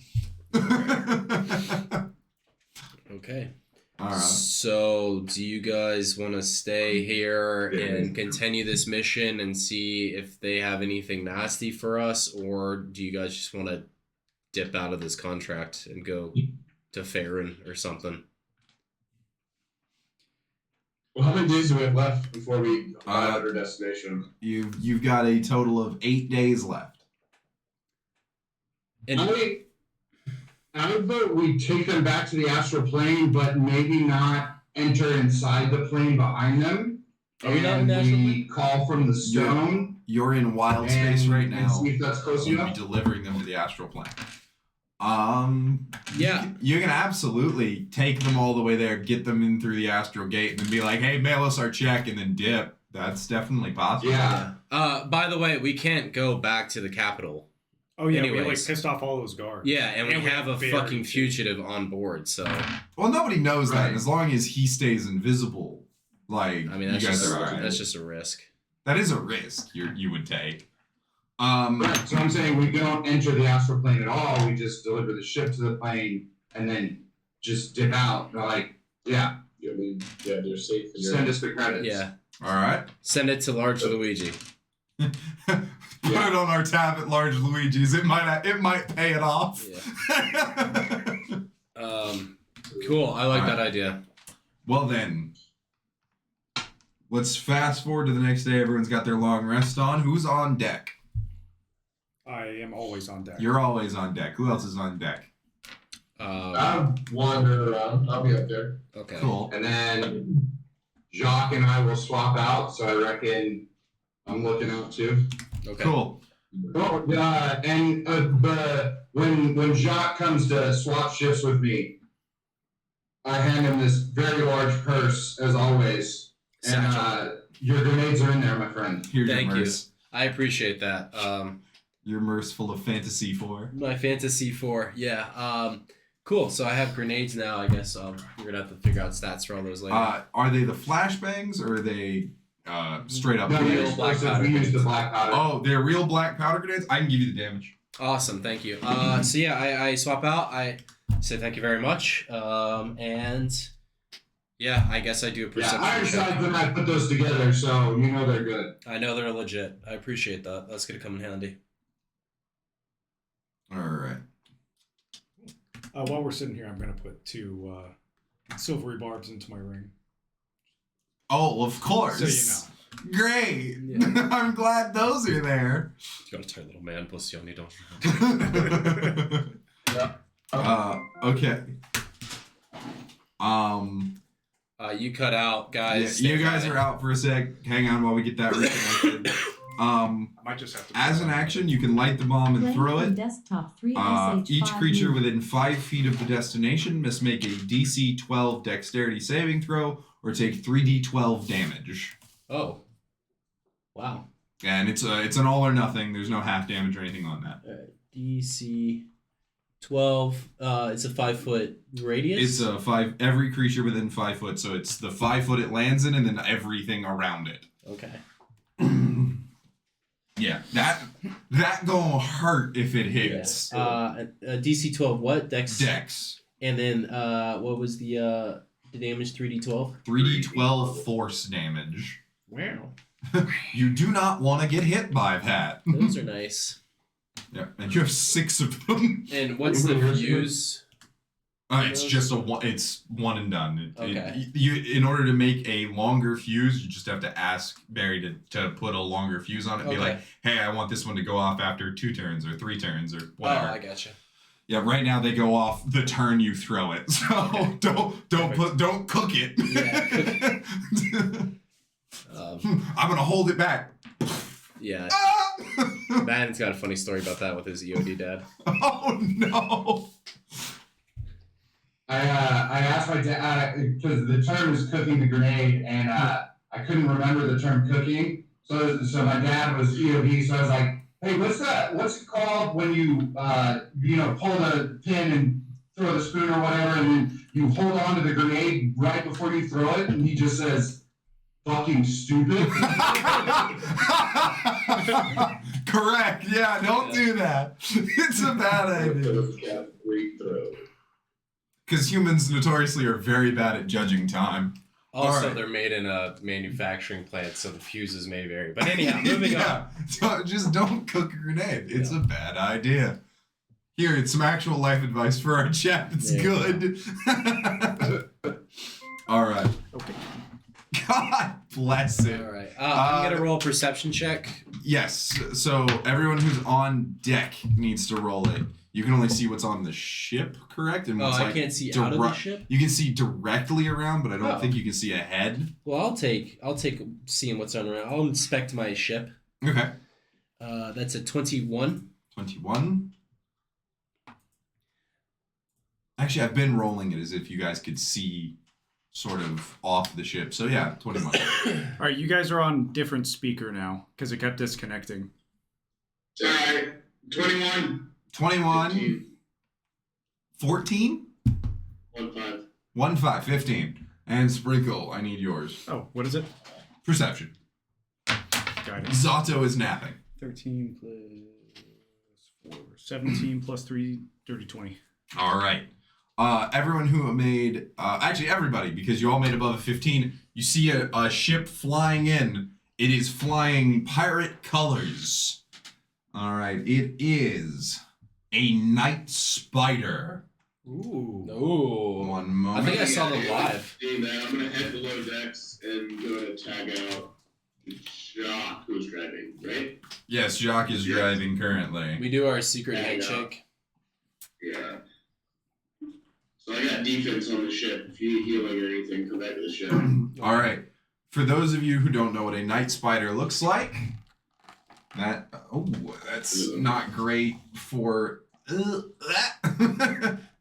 [SPEAKER 6] Okay.
[SPEAKER 2] All right.
[SPEAKER 6] So, do you guys want to stay here and continue this mission and see if they have anything nasty for us, or do you guys just want to dip out of this contract and go to Farron or something?
[SPEAKER 5] Well, how many days do we have left before we arrive at our destination?
[SPEAKER 2] You've got a total of 8 days left.
[SPEAKER 6] And
[SPEAKER 1] I would vote we take them back to the astral plane, but maybe not enter inside the plane behind them.
[SPEAKER 6] Are we not in the astral plane?
[SPEAKER 1] Call from the stone.
[SPEAKER 2] You're in wild space right now.
[SPEAKER 1] And see if that's close
[SPEAKER 2] You'll
[SPEAKER 1] enough.
[SPEAKER 2] be delivering them to the astral plane.
[SPEAKER 6] Yeah.
[SPEAKER 2] You can absolutely take them all the way there, get them in through the astral gate, and then be like, "Hey, mail us our check," and then dip. That's definitely possible.
[SPEAKER 1] Yeah.
[SPEAKER 6] By the way, we can't go back to the capital.
[SPEAKER 3] Oh yeah, we
[SPEAKER 6] Anyways.
[SPEAKER 3] like pissed off all those guards.
[SPEAKER 6] Yeah, and we have a
[SPEAKER 3] buried
[SPEAKER 6] fucking
[SPEAKER 3] too.
[SPEAKER 6] fugitive on board, so
[SPEAKER 2] Well, nobody knows that.
[SPEAKER 1] Right.
[SPEAKER 2] And as long as he stays invisible, like
[SPEAKER 6] I mean
[SPEAKER 2] you
[SPEAKER 6] that's
[SPEAKER 2] guys
[SPEAKER 6] just
[SPEAKER 2] are alright.
[SPEAKER 6] that's just a risk.
[SPEAKER 2] That is a risk you would take.
[SPEAKER 1] Right. So I'm saying we don't enter the astral plane at all. We just deliver the ship to the plane and then just dip out. Like, yeah,
[SPEAKER 5] They're safe.
[SPEAKER 1] send us the credits.
[SPEAKER 6] Yeah.
[SPEAKER 2] All right.
[SPEAKER 6] Send it to Large Luigi.
[SPEAKER 2] Put it on our tab at Large Luigi's. It might pay it off.
[SPEAKER 6] Yeah. Cool. I like
[SPEAKER 2] All right.
[SPEAKER 6] that idea.
[SPEAKER 2] Well then, let's fast forward to the next day. Everyone's got their long rest on. Who's on deck?
[SPEAKER 3] I am always on deck.
[SPEAKER 2] You're always on deck. Who else is on deck?
[SPEAKER 5] I'll wander around. I'll be up there.
[SPEAKER 6] Okay.
[SPEAKER 2] Cool.
[SPEAKER 1] And then Jacques and I will swap out. So I reckon I'm looking out too.
[SPEAKER 6] Okay.
[SPEAKER 2] Cool.
[SPEAKER 1] Oh, but when Jacques comes to swap shifts with me, I hand him this very large purse, as always. And your grenades are in there, my friend.
[SPEAKER 2] Here's
[SPEAKER 6] Thank
[SPEAKER 2] your
[SPEAKER 6] you.
[SPEAKER 2] merce.
[SPEAKER 6] I appreciate that.
[SPEAKER 2] Your merce full of fantasy 4.
[SPEAKER 6] My fantasy 4. Yeah. Cool. So I have grenades now. I guess we're gonna have to figure out stats for all those later.
[SPEAKER 2] Are they the flashbangs or are they straight up?
[SPEAKER 1] No,
[SPEAKER 6] real
[SPEAKER 1] the
[SPEAKER 6] black
[SPEAKER 1] explosives,
[SPEAKER 6] powder
[SPEAKER 1] we use the
[SPEAKER 6] grenades.
[SPEAKER 1] black powder.
[SPEAKER 2] Oh, they're real black powder grenades? I can give you the damage.
[SPEAKER 6] Awesome. Thank you. So yeah, I swap out. I say thank you very much. And yeah, I guess I do a
[SPEAKER 1] Yeah,
[SPEAKER 6] perception
[SPEAKER 1] Iron
[SPEAKER 6] check.
[SPEAKER 1] Sides and I put those together, so you know they're good.
[SPEAKER 6] I know they're legit. I appreciate that. That's gonna come in handy.
[SPEAKER 2] All right.
[SPEAKER 3] While we're sitting here, I'm gonna put 2 silvery barbs into my ring.
[SPEAKER 2] Oh, of course.
[SPEAKER 3] So you know.
[SPEAKER 2] Great.
[SPEAKER 6] Yeah.
[SPEAKER 2] I'm glad those are there.
[SPEAKER 6] You gotta turn little man pussy on you, don't
[SPEAKER 2] Okay.
[SPEAKER 6] you cut out, guys.
[SPEAKER 2] Yeah, you guys are out for a sec. Hang on while we get that reconnected.
[SPEAKER 3] I might just have to.
[SPEAKER 2] As an action, you can light the bomb and
[SPEAKER 7] Play
[SPEAKER 2] throw
[SPEAKER 7] from
[SPEAKER 2] it.
[SPEAKER 7] Desktop 3
[SPEAKER 2] Each
[SPEAKER 7] SH5
[SPEAKER 2] creature
[SPEAKER 7] move.
[SPEAKER 2] within 5 feet of the destination must make a DC 12 dexterity saving throw or take 3d12 damage.
[SPEAKER 6] Oh. Wow.
[SPEAKER 2] And it's an all or nothing. There's no half damage or anything on that.
[SPEAKER 6] DC 12. It's a 5-foot radius.
[SPEAKER 2] It's a 5. Every creature within 5 foot, so it's the 5 foot it lands in, and then everything around it.
[SPEAKER 6] Okay.
[SPEAKER 2] Yeah, that gonna hurt if it hits.
[SPEAKER 6] Yeah. A DC 12 what?
[SPEAKER 2] Dex.
[SPEAKER 6] And then what was the damage? 3d12.
[SPEAKER 2] 3d12 force damage.
[SPEAKER 6] Wow.
[SPEAKER 2] You do not want to get hit by that.
[SPEAKER 6] Those are nice.
[SPEAKER 2] Yeah, and you have 6 of them.
[SPEAKER 6] And what's the fuse?
[SPEAKER 2] It's just it's one and done.
[SPEAKER 6] Okay.
[SPEAKER 2] In order to make a longer fuse, you just have to ask Barry to put a longer fuse on it. Be like, hey, I want this one to go off after 2 turns or 3 turns or whatever.
[SPEAKER 6] Oh, I gotcha.
[SPEAKER 2] Yeah, right now they go off the turn you throw it. So don't cook it.
[SPEAKER 6] Yeah,
[SPEAKER 2] I'm gonna hold it back.
[SPEAKER 6] Yeah.
[SPEAKER 2] Ah!
[SPEAKER 6] Madden's got a funny story about that with his EOD dad.
[SPEAKER 2] Oh no.
[SPEAKER 1] I asked my dad because the term is cooking the grenade, and I couldn't remember the term cooking. So my dad was EOD, so I was like, "Hey, what's it called when you pull the pin and throw the spoon or whatever, and then you hold on to the grenade right before you throw it?" And he just says, "Fucking stupid."
[SPEAKER 2] Correct. Yeah, don't do that. It's a bad idea. Because humans notoriously are very bad at judging time.
[SPEAKER 6] Also,
[SPEAKER 2] Alright.
[SPEAKER 6] they're made in a manufacturing plant, so the fuses may vary. But anyhow, moving on.
[SPEAKER 2] So just don't cook a grenade. It's a bad idea. Here, it's some actual life advice for our chat. It's
[SPEAKER 6] Yeah.
[SPEAKER 2] good. All right.
[SPEAKER 3] Okay.
[SPEAKER 2] God bless it.
[SPEAKER 6] All right. I'm going to roll a perception check.
[SPEAKER 2] Yes. So everyone who's on deck needs to roll it. You can only see what's on the ship, correct? And what's
[SPEAKER 6] I can't see out of the ship?
[SPEAKER 2] You can see directly around, but I don't
[SPEAKER 6] Oh.
[SPEAKER 2] think you can see ahead.
[SPEAKER 6] Well, I'll take seeing what's on around. I'll inspect my ship.
[SPEAKER 2] Okay.
[SPEAKER 6] That's a 21.
[SPEAKER 2] 21. Actually, I've been rolling it as if you guys could see sort of off the ship. So yeah, 21.
[SPEAKER 3] All right, you guys are on different speaker now because it kept disconnecting.
[SPEAKER 1] Alright, 21.
[SPEAKER 2] 21. 14?
[SPEAKER 5] 1-5.
[SPEAKER 2] 1-5, 15. And Sprinkle, I need yours.
[SPEAKER 3] Oh, what is it?
[SPEAKER 2] Perception.
[SPEAKER 3] Guidance.
[SPEAKER 2] Zato is napping.
[SPEAKER 3] 13 plus 4. 17 plus 3, 30, 20.
[SPEAKER 2] All right. Everyone who made, actually everybody, because you all made above a 15, you see a ship flying in. It is flying pirate colors. All right. It is a night spider.
[SPEAKER 3] Ooh.
[SPEAKER 6] Ooh.
[SPEAKER 2] One
[SPEAKER 6] I
[SPEAKER 2] moment.
[SPEAKER 6] think I saw them live.
[SPEAKER 5] Seeing that, I'm gonna head below decks and go ahead and tag out Jock, who's driving, right?
[SPEAKER 2] Yes, Jacques is
[SPEAKER 1] Yes.
[SPEAKER 2] driving currently.
[SPEAKER 6] We do our secret
[SPEAKER 5] Yeah, I know.
[SPEAKER 6] handshake.
[SPEAKER 5] Yeah. So I got defense on the ship. If you need healing or anything, come back to the ship.
[SPEAKER 2] All right. For those of you who don't know what a night spider looks like, that's not great for.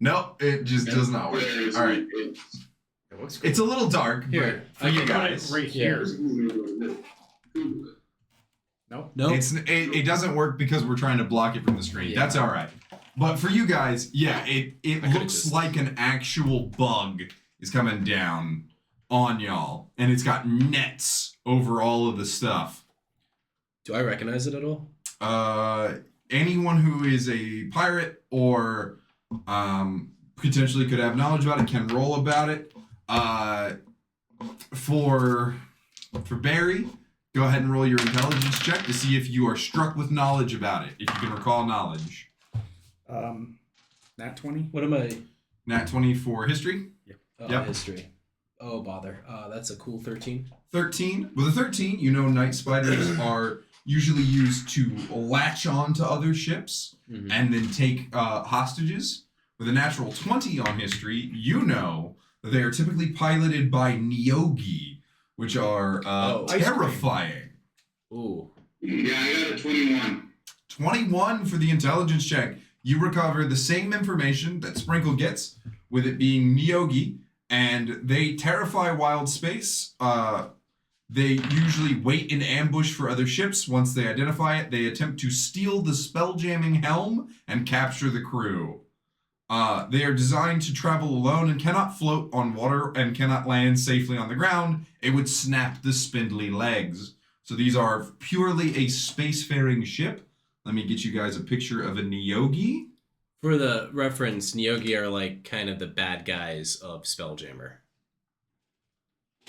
[SPEAKER 2] Nope, it just does not work. All right.
[SPEAKER 3] It looks cool.
[SPEAKER 2] It's a little dark,
[SPEAKER 6] Here,
[SPEAKER 2] but for
[SPEAKER 6] I
[SPEAKER 2] you
[SPEAKER 6] can
[SPEAKER 3] Put
[SPEAKER 2] guys,
[SPEAKER 3] it right here.
[SPEAKER 5] No.
[SPEAKER 3] No.
[SPEAKER 2] it doesn't work because we're trying to block it from the screen.
[SPEAKER 6] Yeah.
[SPEAKER 2] That's all right. But for you guys, yeah, it
[SPEAKER 6] could've
[SPEAKER 2] looks
[SPEAKER 6] just-
[SPEAKER 2] like an actual bug is coming down on y'all, and it's got nets over all of the stuff.
[SPEAKER 6] Do I recognize it at all?
[SPEAKER 2] Anyone who is a pirate or potentially could have knowledge about it can roll about it. For Barry, go ahead and roll your intelligence check to see if you are struck with knowledge about it, if you can recall knowledge.
[SPEAKER 3] Nat 20.
[SPEAKER 6] What am I?
[SPEAKER 2] Nat 20 for history. Yep.
[SPEAKER 6] History. Oh, bother. That's a cool 13.
[SPEAKER 2] 13. With a 13, you know night spiders are usually used to latch on to other ships
[SPEAKER 6] Mhm.
[SPEAKER 2] and then take hostages. With a natural 20 on history, you know that they are typically piloted by Nyogi, which are terrifying.
[SPEAKER 6] Ooh.
[SPEAKER 1] Yeah, I got a 21.
[SPEAKER 2] 21 for the intelligence check. You recover the same information that Sprinkle gets, with it being Nyogi, and they terrify wild space. They usually wait in ambush for other ships. Once they identify it, they attempt to steal the spelljamming helm and capture the crew. They are designed to travel alone and cannot float on water and cannot land safely on the ground. It would snap the spindly legs. So these are purely a spacefaring ship. Let me get you guys a picture of a Nyogi.
[SPEAKER 6] For the reference, Nyogi are like kind of the bad guys of Spelljammer.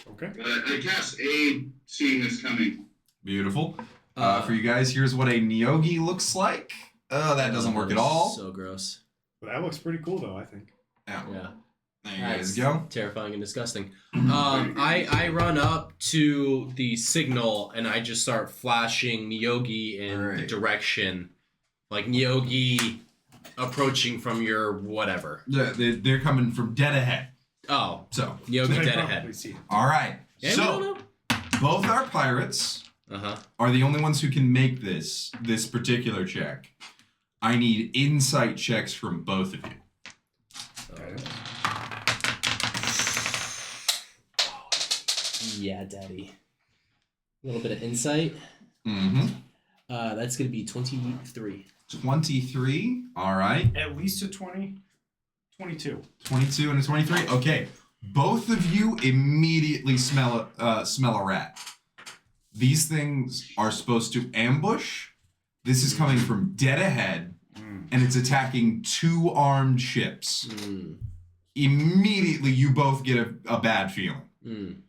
[SPEAKER 3] Okay.
[SPEAKER 1] I cast aid seeing this coming.
[SPEAKER 2] Beautiful. For you guys, here's what a Nyogi looks like. That doesn't work at all.
[SPEAKER 6] So gross.
[SPEAKER 3] Well, that looks pretty cool, though, I think.
[SPEAKER 2] Yeah.
[SPEAKER 6] Yeah.
[SPEAKER 2] There you
[SPEAKER 6] That's
[SPEAKER 2] guys go.
[SPEAKER 6] terrifying and disgusting. I run up to the signal and I just start flashing Nyogi in the
[SPEAKER 2] Alright.
[SPEAKER 6] direction, like Nyogi approaching from your whatever.
[SPEAKER 2] Yeah, they're coming from dead ahead.
[SPEAKER 6] Oh,
[SPEAKER 2] So,
[SPEAKER 6] Nyogi
[SPEAKER 3] They
[SPEAKER 6] dead
[SPEAKER 3] probably
[SPEAKER 6] ahead.
[SPEAKER 3] see it.
[SPEAKER 2] all right.
[SPEAKER 6] Yeah, we
[SPEAKER 2] So,
[SPEAKER 6] don't know.
[SPEAKER 2] both our pirates
[SPEAKER 6] Uh-huh.
[SPEAKER 2] are the only ones who can make this particular check. I need insight checks from both of you.
[SPEAKER 6] Yeah, daddy. A little bit of insight.
[SPEAKER 2] Mm-hmm.
[SPEAKER 6] That's gonna be 23.
[SPEAKER 2] 23. All right.
[SPEAKER 3] At least a 20. 22.
[SPEAKER 2] 22 and a 23. Okay. Both of you immediately smell a rat. These things are supposed to ambush. This is coming from dead ahead, and it's attacking 2 armed ships. Immediately, you both get a bad feeling.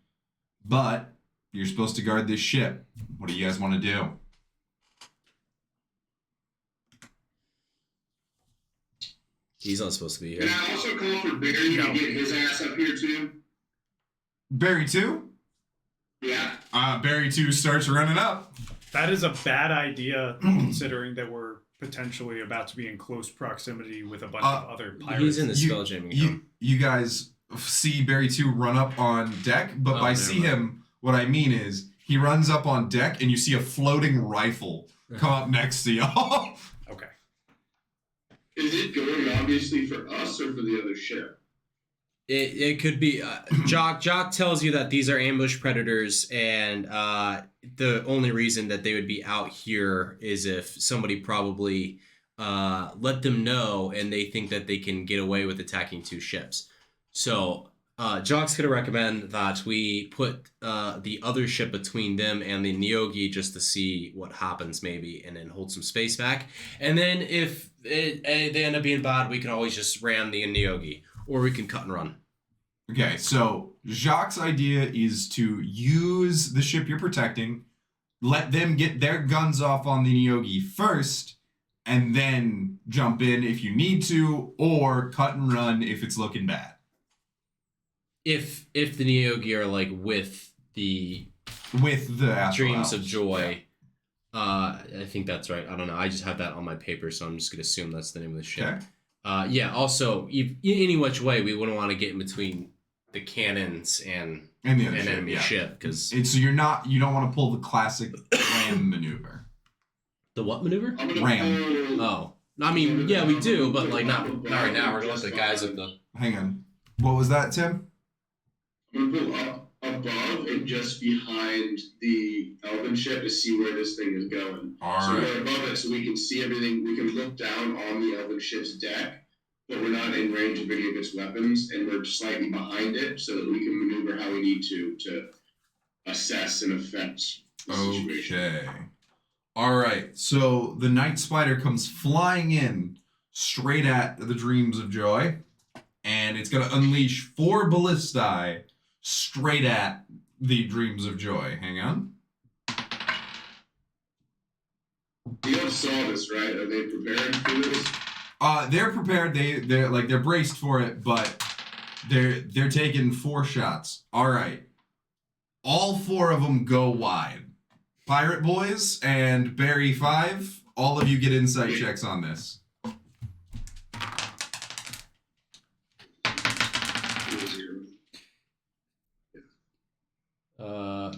[SPEAKER 2] But you're supposed to guard this ship. What do you guys want to do?
[SPEAKER 6] He's not supposed to be
[SPEAKER 1] Can
[SPEAKER 6] here.
[SPEAKER 1] I also call for Barry
[SPEAKER 3] No.
[SPEAKER 1] to get his ass up here too?
[SPEAKER 2] Barry 2?
[SPEAKER 1] Yeah.
[SPEAKER 2] Barry 2 starts running up.
[SPEAKER 3] That is a bad idea, considering that we're potentially about to be in close proximity with a bunch of other pirates.
[SPEAKER 6] He's in the
[SPEAKER 2] You-
[SPEAKER 6] Spelljamming zone.
[SPEAKER 2] You guys see Barry 2 run up on deck, but
[SPEAKER 6] Oh,
[SPEAKER 2] by
[SPEAKER 6] never
[SPEAKER 2] see
[SPEAKER 6] mind.
[SPEAKER 2] him, what I mean is he runs up on deck and you see a floating rifle come up next to y'all.
[SPEAKER 3] Okay.
[SPEAKER 1] Is it going off
[SPEAKER 8] obviously for us or for the other ship?
[SPEAKER 6] It could be Jock tells you that these are ambush predators, and the only reason that they would be out here is if somebody probably let them know, and they think that they can get away with attacking 2 ships. So Jock's gonna recommend that we put the other ship between them and the Nyogi just to see what happens, maybe, and then hold some space back. And then if they end up being bad, we can always just ram the Nyogi, or we can cut and run.
[SPEAKER 2] Okay, so Jacques' idea is to use the ship you're protecting, let them get their guns off on the Nyogi first, and then jump in if you need to, or cut and run if it's looking bad.
[SPEAKER 6] If the Nyogi are like with the
[SPEAKER 2] Astral
[SPEAKER 6] Dreams of
[SPEAKER 2] Elves.
[SPEAKER 6] Joy, I think that's right. I don't know. I just have that on my paper, so I'm just gonna assume that's the name of the ship.
[SPEAKER 2] Okay.
[SPEAKER 6] Yeah. Also, any which way, we wouldn't want to get in between the cannons and
[SPEAKER 2] And the other
[SPEAKER 6] an
[SPEAKER 2] ship,
[SPEAKER 6] enemy
[SPEAKER 2] yeah.
[SPEAKER 6] ship, because
[SPEAKER 2] So you don't want to pull the classic ram maneuver.
[SPEAKER 6] the what maneuver?
[SPEAKER 8] I'm gonna
[SPEAKER 2] Ram.
[SPEAKER 8] pull-
[SPEAKER 6] Oh, I mean, yeah, we do, but like not right now. We're going with the guys with the.
[SPEAKER 2] Hang on. What was that, Tim?
[SPEAKER 8] I'm gonna pull up above and just behind the Elven ship to see where this thing is going. So
[SPEAKER 2] Alright.
[SPEAKER 8] we're above it, so we can see everything. We can look down on the Elven ship's deck, but we're not in range of any of its weapons, and we're slightly behind it, so that we can maneuver how we need to assess and affect the situation.
[SPEAKER 2] Okay. Alright, so the Night Spider comes flying in straight at the Dreams of Joy, and it's going to unleash 4 ballistae straight at the Dreams of Joy. Hang on.
[SPEAKER 8] The elves saw this, right? Are they prepared for this?
[SPEAKER 2] They're prepared. They're braced for it, but they're taking 4 shots. All right, all 4 of them go wide. Pirate Boys and Barry 5. All of you get insight checks on this.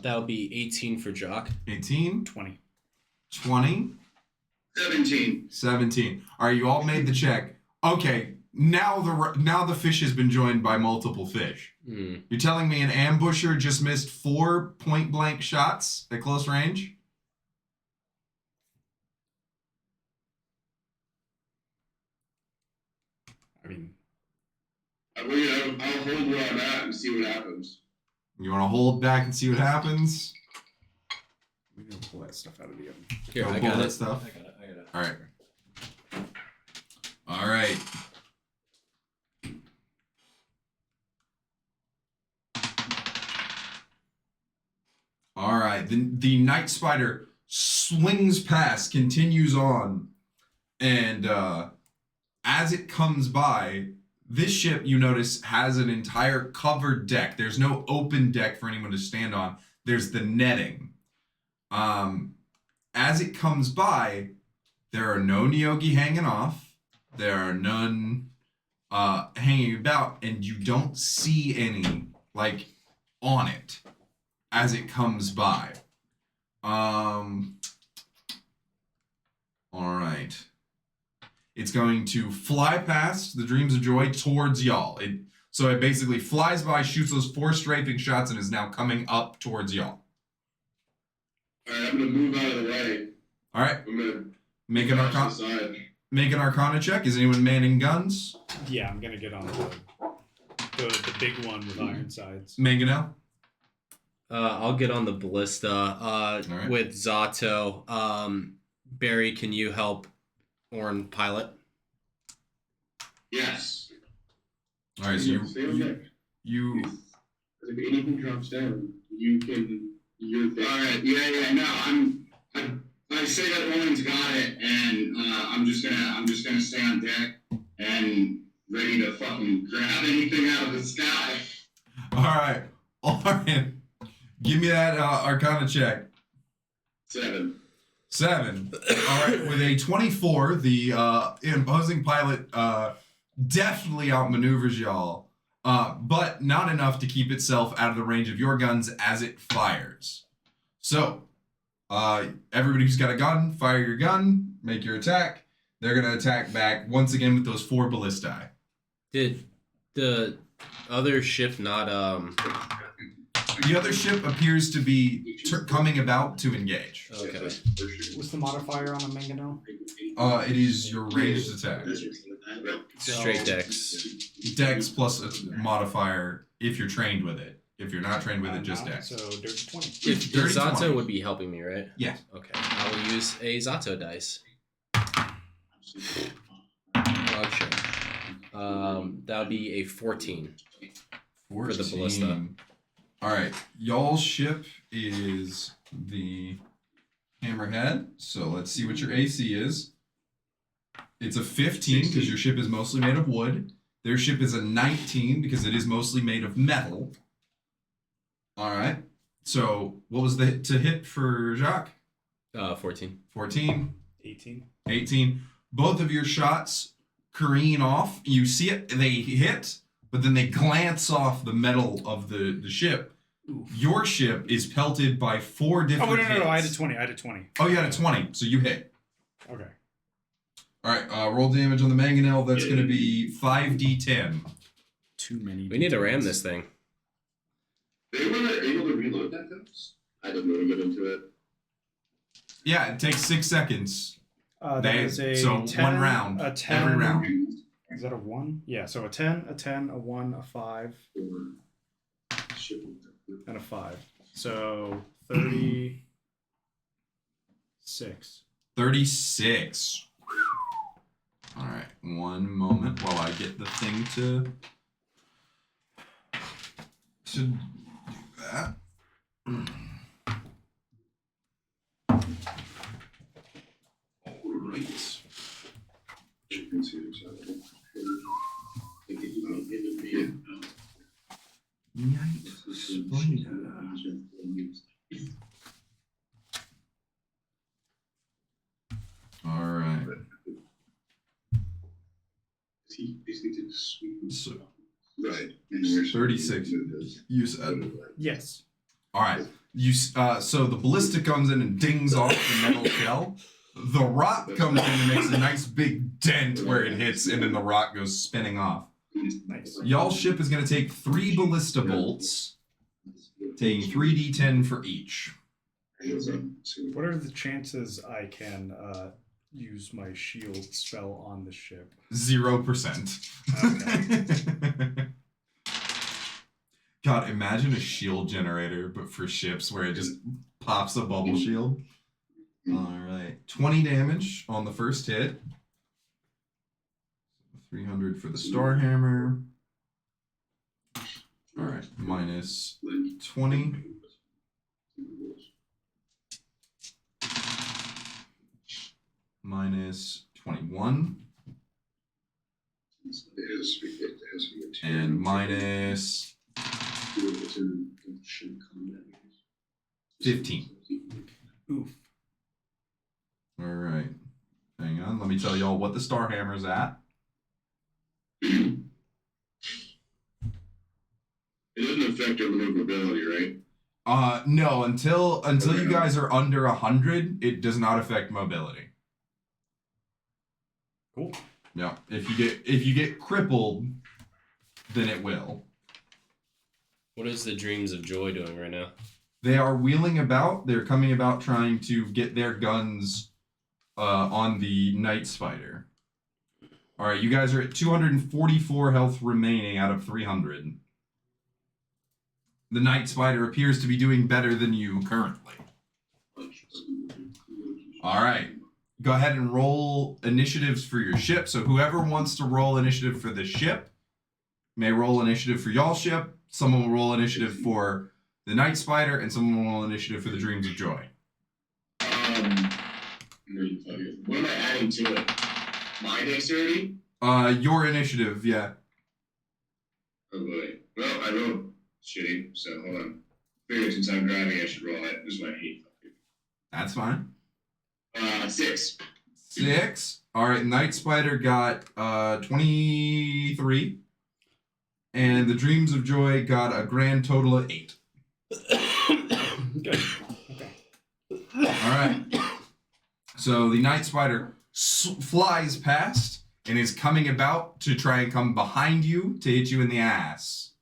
[SPEAKER 6] That'll be 18 for Jock.
[SPEAKER 2] 18,
[SPEAKER 3] 20.
[SPEAKER 2] 20,
[SPEAKER 8] 17.
[SPEAKER 2] 17. All right, you all made the check. Okay, now the fish has been joined by multiple fish. You're telling me an ambusher just missed 4 point blank shots at close range?
[SPEAKER 3] I mean,
[SPEAKER 8] I'll hold where I'm at and see what happens.
[SPEAKER 2] You want to hold back and see what happens?
[SPEAKER 3] we're gonna pull that stuff out of the oven.
[SPEAKER 6] Here,
[SPEAKER 2] Go
[SPEAKER 6] I
[SPEAKER 2] pull
[SPEAKER 6] got
[SPEAKER 2] that
[SPEAKER 6] it.
[SPEAKER 2] stuff.
[SPEAKER 6] I got it.
[SPEAKER 2] All right. All right. All right. The Night Spider swings past, continues on, and as it comes by, this ship, you notice, has an entire covered deck. There's no open deck for anyone to stand on. There's the netting. As it comes by, there are no Nyogi hanging off. There are none hanging about, and you don't see any, like, on it as it comes by. All right. It's going to fly past the Dreams of Joy towards y'all. So it basically flies by, shoots those 4 strafing shots, and is now coming up towards y'all.
[SPEAKER 8] Alright, I'm gonna move out of the way.
[SPEAKER 2] All right.
[SPEAKER 8] I'm gonna
[SPEAKER 2] Make an
[SPEAKER 8] cross
[SPEAKER 2] Arcana.
[SPEAKER 8] the side.
[SPEAKER 2] Make an Arcana check. Is anyone manning guns?
[SPEAKER 3] Yeah, I'm gonna get on the big one with iron sides.
[SPEAKER 2] Mangonel?
[SPEAKER 6] I'll get on the ballista
[SPEAKER 2] right.
[SPEAKER 6] with Zato. Barry, can you help Orn pilot?
[SPEAKER 8] Yes.
[SPEAKER 2] All right, so
[SPEAKER 8] Stay on deck.
[SPEAKER 2] you
[SPEAKER 8] Because if anything drops down, you're there. Alright, yeah, no, I say that Owen's got it, and I'm just gonna stay on deck and ready to fucking grab anything out of the sky.
[SPEAKER 2] all right. Oren, give me that Arcana check.
[SPEAKER 8] 7.
[SPEAKER 2] 7. All right, with a 24, the imposing pilot definitely outmaneuvers y'all, but not enough to keep itself out of the range of your guns as it fires. So, everybody who's got a gun, fire your gun, make your attack. They're gonna attack back once again with those 4 ballistae.
[SPEAKER 6] Did the other ship not
[SPEAKER 2] The other ship appears to be coming about to engage.
[SPEAKER 6] Okay.
[SPEAKER 3] What's the modifier on a mangonel?
[SPEAKER 2] It is your ranged attack.
[SPEAKER 6] Straight dex.
[SPEAKER 2] Dex plus a modifier if you're trained with it. If you're not trained with it, just Dex.
[SPEAKER 3] So dirty 20.
[SPEAKER 6] If
[SPEAKER 2] Dirty
[SPEAKER 6] Zato
[SPEAKER 2] 20.
[SPEAKER 6] would be helping me, right?
[SPEAKER 2] Yeah.
[SPEAKER 6] Okay. I will use a Zato dice. Oh, sure. That would be a 14.
[SPEAKER 2] 14.
[SPEAKER 6] For the ballista.
[SPEAKER 2] Alright, y'all's ship is the Hammerhead. So let's see what your AC is. It's a 15 because your ship is mostly made of wood. Their ship is a 19 because it is mostly made of metal. Alright. So what was the to hit for Jacques?
[SPEAKER 6] 14.
[SPEAKER 2] 14.
[SPEAKER 3] 18.
[SPEAKER 2] 18. Both of your shots careen off. You see it, they hit, but then they glance off the metal of the ship.
[SPEAKER 3] Oof.
[SPEAKER 2] Your ship is pelted by 4 different
[SPEAKER 3] Oh, no,
[SPEAKER 2] hits.
[SPEAKER 3] I had a 20. I had a 20.
[SPEAKER 2] Oh, you had a 20, so you hit.
[SPEAKER 3] Okay.
[SPEAKER 2] Alright, roll damage on the mangonel. That's going to be 5d10.
[SPEAKER 3] Too many.
[SPEAKER 6] We need to ram this thing.
[SPEAKER 8] They were able to reload that though? I didn't really get into it.
[SPEAKER 2] Yeah, it takes 6 seconds.
[SPEAKER 3] That is a
[SPEAKER 2] so
[SPEAKER 3] 10,
[SPEAKER 2] 1 round.
[SPEAKER 3] A 10.
[SPEAKER 2] Every round.
[SPEAKER 3] Is that a 1? Yeah, so a 10, a 10, a 1, a 5, and a 5. So 36.
[SPEAKER 2] 36. Alright, one moment while I get the thing to do that. Alright. Night Spider. Alright. So,
[SPEAKER 8] Right.
[SPEAKER 2] 36. You said.
[SPEAKER 3] Yes.
[SPEAKER 2] Alright. So the ballista comes in and dings off the metal shell. The rock comes in and makes a nice big dent where it hits, and then the rock goes spinning off.
[SPEAKER 3] Nice.
[SPEAKER 2] Y'all's ship is going to take 3 ballista bolts, taking 3d10 for each.
[SPEAKER 3] What are the chances I can use my shield spell on the ship?
[SPEAKER 2] 0%.
[SPEAKER 3] Okay.
[SPEAKER 2] God, imagine a shield generator, but for ships where it just pops a bubble shield. Alright. 20 damage on the first hit. 300 for the Star Hammer. Alright, minus 20. Minus 21. And minus 15.
[SPEAKER 3] Oof.
[SPEAKER 2] Alright. Hang on, let me tell y'all what the Star Hammer's at.
[SPEAKER 8] It doesn't affect our maneuverability, right?
[SPEAKER 2] No, until you guys are under 100, it does not affect mobility.
[SPEAKER 3] Cool.
[SPEAKER 2] Yeah, if you get crippled, then it will.
[SPEAKER 6] What is the Dreams of Joy doing right now?
[SPEAKER 2] They are wheeling about. They're coming about trying to get their guns on the Night Spider. All right, you guys are at 244 health remaining out of 300. The Night Spider appears to be doing better than you currently. All right. Go ahead and roll initiatives for your ship. So whoever wants to roll initiative for the ship may roll initiative for y'all ship. Someone will roll initiative for the Night Spider, and someone will roll initiative for the Dreams of Joy.
[SPEAKER 5] What am I adding to it? My dexterity?
[SPEAKER 2] Your initiative, yeah.
[SPEAKER 8] Oh boy. Well, I rolled shitty, so hold on. Figured since I'm driving, I should roll it. This is what I hate.
[SPEAKER 2] That's fine.
[SPEAKER 8] 6.
[SPEAKER 2] 6. All right, Night Spider got 23. And the Dreams of Joy got a grand total of 8.
[SPEAKER 3] Good. Okay.
[SPEAKER 2] All right. So the Night Spider flies past and is coming about to try and come behind you to hit you in the ass.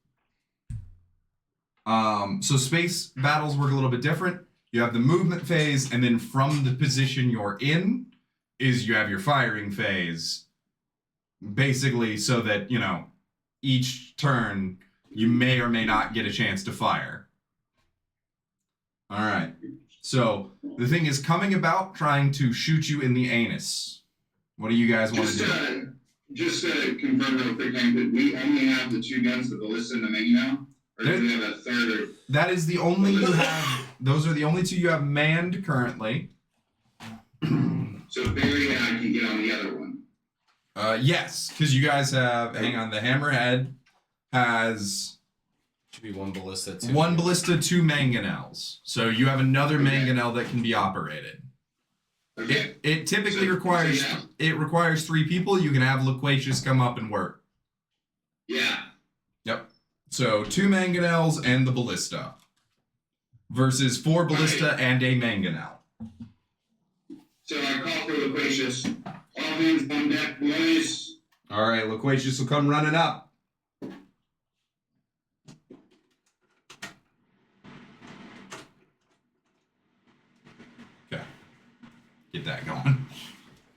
[SPEAKER 2] So space battles work a little bit different. You have the movement phase, and then from the position you're in is you have your firing phase. Basically, so that, you know, each turn you may or may not get a chance to fire. All right. So the thing is coming about trying to shoot you in the anus. What do you guys want to do?
[SPEAKER 8] Just to confirm real quick, Hank, that we only have the 2 guns, the ballista and the main now? Or do we have a third?
[SPEAKER 2] That is the only you have. Those are the only 2 you have manned currently.
[SPEAKER 8] So Barry and I can get on the other one.
[SPEAKER 2] Yes, because you guys have. Hang on, the hammerhead has
[SPEAKER 6] Should be 1 ballista, 2.
[SPEAKER 2] 1 ballista, 2 mangonels. So you have another mangonel that can be operated.
[SPEAKER 8] Okay.
[SPEAKER 2] It typically
[SPEAKER 8] So-
[SPEAKER 2] requires
[SPEAKER 8] so yeah.
[SPEAKER 2] it requires 3 people. You can have Loquacious come up and work.
[SPEAKER 8] Yeah.
[SPEAKER 2] Yep. So 2 mangonels and the ballista versus 4 ballista and a mangonel.
[SPEAKER 8] So I call for Loquacious. All hands on deck, boys.
[SPEAKER 2] All right, Loquacious will come running up. Okay. Get that going.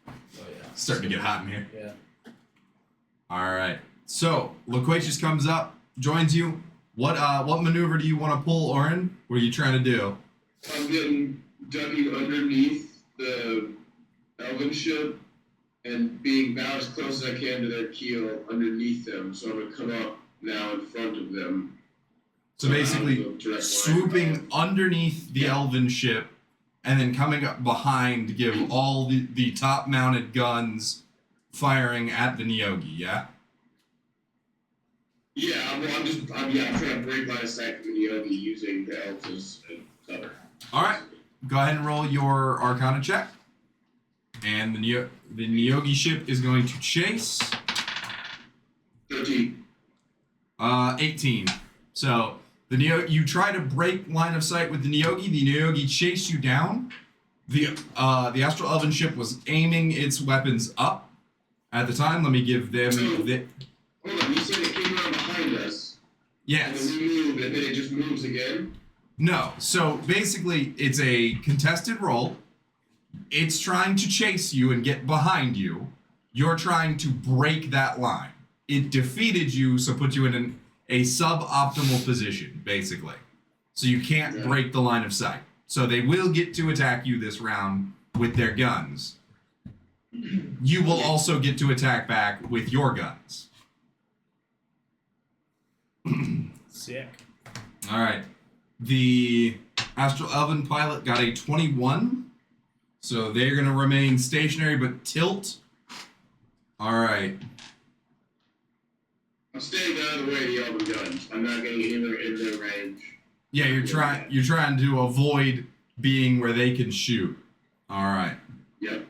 [SPEAKER 6] Oh yeah.
[SPEAKER 2] Starting to get hot in here.
[SPEAKER 6] Yeah.
[SPEAKER 2] All right. So Loquacious comes up, joins you. What maneuver do you want to pull, Orin? What are you trying to do?
[SPEAKER 8] I'm getting W underneath the Elven ship and being about as close as I can to their keel underneath them. So I'm gonna come up now in front of them.
[SPEAKER 2] So basically, swooping underneath the Elven ship and then coming up behind to give all the top-mounted guns firing at the Nyogi, yeah?
[SPEAKER 8] Yeah, well, I'm trying to break line of sight from the Yogi using the elves as cover.
[SPEAKER 2] All right. Go ahead and roll your Arcana check. And the Nyogi ship is going to chase.
[SPEAKER 8] 13.
[SPEAKER 2] 18. So you try to break line of sight with the Nyogi. The Nyogi chase you down. The Astral Elven ship was aiming its weapons up at the time. Let me give them the.
[SPEAKER 8] Hold on, you said it came around behind us.
[SPEAKER 2] Yes.
[SPEAKER 8] And then we move, and then it just moves again?
[SPEAKER 2] No. So basically, it's a contested roll. It's trying to chase you and get behind you. You're trying to break that line. It defeated you, so put you in a suboptimal position, basically. So you can't break the line of sight. So they will get to attack you this round with their guns. You will also get to attack back with your guns.
[SPEAKER 3] Sick.
[SPEAKER 2] All right. The Astral Elven pilot got a 21. So they're going to remain stationary but tilt. All right.
[SPEAKER 8] I'm staying out of the way of the Elven guns. I'm not getting anywhere in their range.
[SPEAKER 2] Yeah, you're trying to avoid being where they can shoot. All right.
[SPEAKER 8] Yep.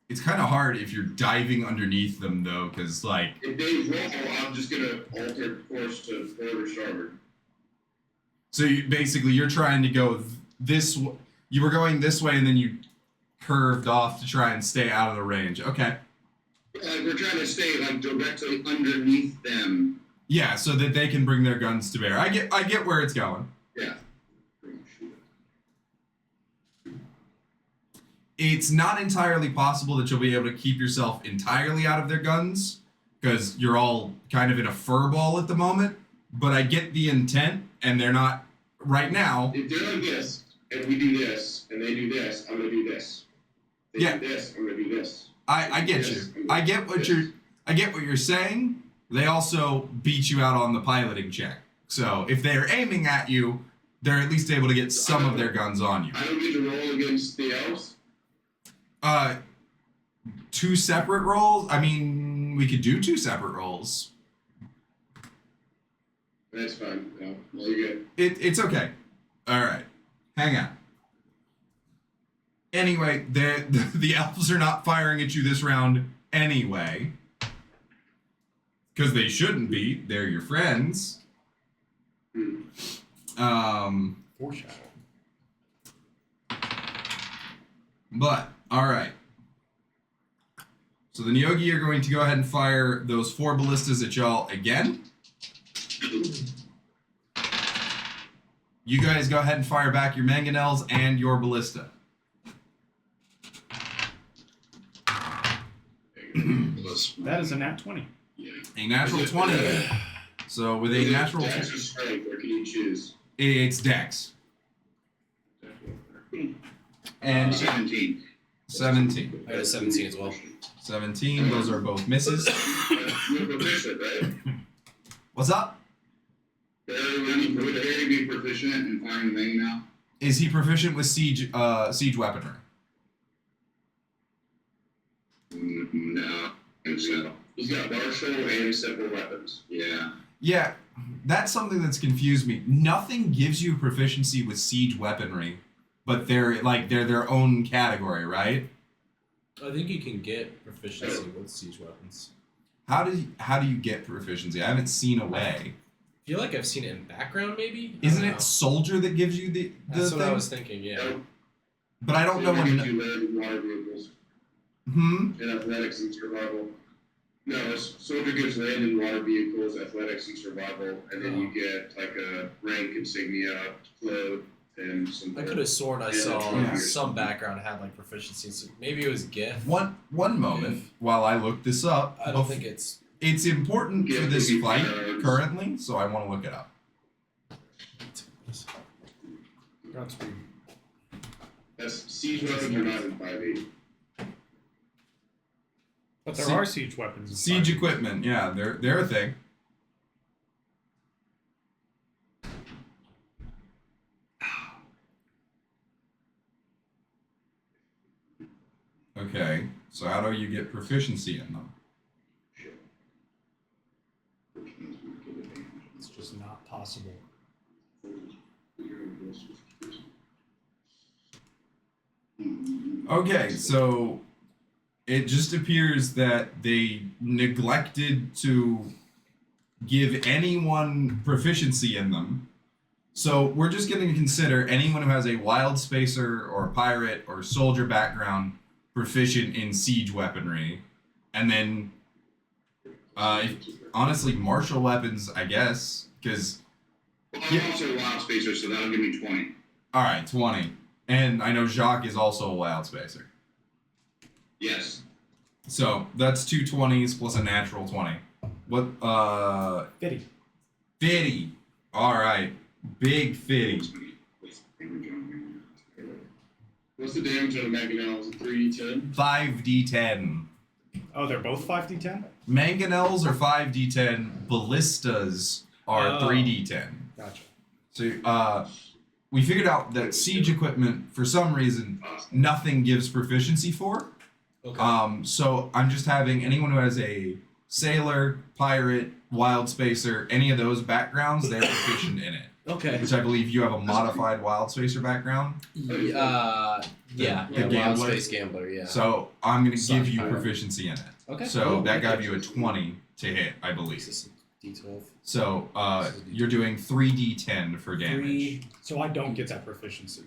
[SPEAKER 2] It's kind of hard if you're diving underneath them though, because like.
[SPEAKER 8] If they roll, I'm just gonna alter course to forward or starboard.
[SPEAKER 2] So you're trying to go this. You were going this way, and then you curved off to try and stay out of the range. Okay.
[SPEAKER 8] We're trying to stay like directly underneath them.
[SPEAKER 2] Yeah, so that they can bring their guns to bear. I get where it's going.
[SPEAKER 8] Yeah.
[SPEAKER 2] It's not entirely possible that you'll be able to keep yourself entirely out of their guns, because you're all kind of in a furball at the moment. But I get the intent, and they're not right now.
[SPEAKER 8] If they're like this, and we do this, and they do this, I'm gonna do this. They
[SPEAKER 2] Yeah.
[SPEAKER 8] do this, I'm gonna do this.
[SPEAKER 2] I get you. I get what you're saying. They also beat you out on the piloting check. So if they're aiming at you, they're at least able to get some of their guns on you.
[SPEAKER 8] I don't get to roll against the elves.
[SPEAKER 2] 2 separate rolls? I mean, we could do 2 separate rolls.
[SPEAKER 8] That's fine. No, well, you're good.
[SPEAKER 2] It's okay. All right. Hang on. Anyway, the elves are not firing at you this round anyway. Because they shouldn't be. They're your friends.
[SPEAKER 3] Foreshadow.
[SPEAKER 2] But, alright. So the Nyogi are going to go ahead and fire those 4 ballistas at y'all again. You guys go ahead and fire back your mangonels and your ballista.
[SPEAKER 3] That is a nat 20.
[SPEAKER 2] A natural 20. So with a natural
[SPEAKER 8] Dex or strength, or can you choose?
[SPEAKER 2] it's Dex. And
[SPEAKER 8] 17.
[SPEAKER 2] 17.
[SPEAKER 6] I got a 17 as well.
[SPEAKER 2] 17, those are both misses.
[SPEAKER 8] You're proficient, right?
[SPEAKER 2] What's up?
[SPEAKER 8] Would Barry be proficient in firing the thing now?
[SPEAKER 2] Is he proficient with siege weaponry?
[SPEAKER 8] No. So he's got martial and simple weapons. Yeah.
[SPEAKER 2] Yeah, that's something that's confused me. Nothing gives you proficiency with siege weaponry, but they're their own category, right?
[SPEAKER 6] I think you can get proficiency with siege weapons.
[SPEAKER 2] How do you get proficiency? I haven't seen a way.
[SPEAKER 6] I feel like I've seen it in background, maybe.
[SPEAKER 2] Isn't
[SPEAKER 6] I
[SPEAKER 2] it
[SPEAKER 6] don't know.
[SPEAKER 2] soldier that gives you the
[SPEAKER 6] That's
[SPEAKER 2] thing?
[SPEAKER 6] what I was thinking. Yeah.
[SPEAKER 2] But I don't know
[SPEAKER 8] when
[SPEAKER 2] when.
[SPEAKER 8] you land in water vehicles
[SPEAKER 2] Hmm.
[SPEAKER 8] in athletics and survival. No, soldier gives land in water vehicles, athletics and survival, and then you get like a rank insignia, float, and some.
[SPEAKER 6] I could have sworn I
[SPEAKER 8] Yeah,
[SPEAKER 6] saw
[SPEAKER 2] yeah.
[SPEAKER 6] some background had like proficiency. So maybe it was GIF.
[SPEAKER 2] One moment while I look this up.
[SPEAKER 6] I don't think it's.
[SPEAKER 2] It's important for
[SPEAKER 8] Yeah,
[SPEAKER 2] this
[SPEAKER 8] maybe
[SPEAKER 2] fight
[SPEAKER 8] firearms.
[SPEAKER 2] currently, so I want to look it up.
[SPEAKER 3] Godspeed.
[SPEAKER 8] That's siege weapons are not in 5e.
[SPEAKER 3] But there
[SPEAKER 2] Sie-
[SPEAKER 3] are siege weapons. in
[SPEAKER 2] Siege
[SPEAKER 3] 5e.
[SPEAKER 2] equipment, yeah, they're a thing. Okay, so how do you get proficiency in them?
[SPEAKER 3] It's just not possible.
[SPEAKER 2] Okay, so it just appears that they neglected to give anyone proficiency in them. So we're just going to consider anyone who has a wild spacer or a pirate or soldier background proficient in siege weaponry. And then, honestly, martial weapons, I guess, because...
[SPEAKER 8] Well, I'm also a wild spacer, so that'll give me 20.
[SPEAKER 2] All right, 20. And I know Jacques is also a wild spacer.
[SPEAKER 8] Yes.
[SPEAKER 2] So that's 2 20s plus a natural 20. What,
[SPEAKER 3] 50.
[SPEAKER 2] 50. All right. Big 50.
[SPEAKER 8] What's the damage on a mangonel? Is it 3d10?
[SPEAKER 2] 5d10.
[SPEAKER 3] Oh, they're both 5d10?
[SPEAKER 2] Mangonels are 5d10. Ballistas are
[SPEAKER 3] Oh.
[SPEAKER 2] 3d10.
[SPEAKER 3] Gotcha.
[SPEAKER 2] So, we figured out that siege equipment, for some reason, nothing gives proficiency for.
[SPEAKER 6] Okay.
[SPEAKER 2] So I'm just having anyone who has a sailor, pirate, wild spacer, any of those backgrounds, they're proficient in it.
[SPEAKER 6] Okay.
[SPEAKER 2] Which I believe you have a modified wild spacer background.
[SPEAKER 6] Yeah.
[SPEAKER 2] the
[SPEAKER 6] Wild
[SPEAKER 2] gambler.
[SPEAKER 6] Space Gambler. Yeah.
[SPEAKER 2] So I'm going to give you
[SPEAKER 6] Pirate.
[SPEAKER 2] proficiency in it.
[SPEAKER 6] Okay.
[SPEAKER 2] So
[SPEAKER 6] cool.
[SPEAKER 2] that got you a 20 to hit, I
[SPEAKER 6] Is
[SPEAKER 2] believe.
[SPEAKER 6] this D12?
[SPEAKER 2] So you're doing 3d10 for damage.
[SPEAKER 6] 3.
[SPEAKER 3] So I don't get that proficiency.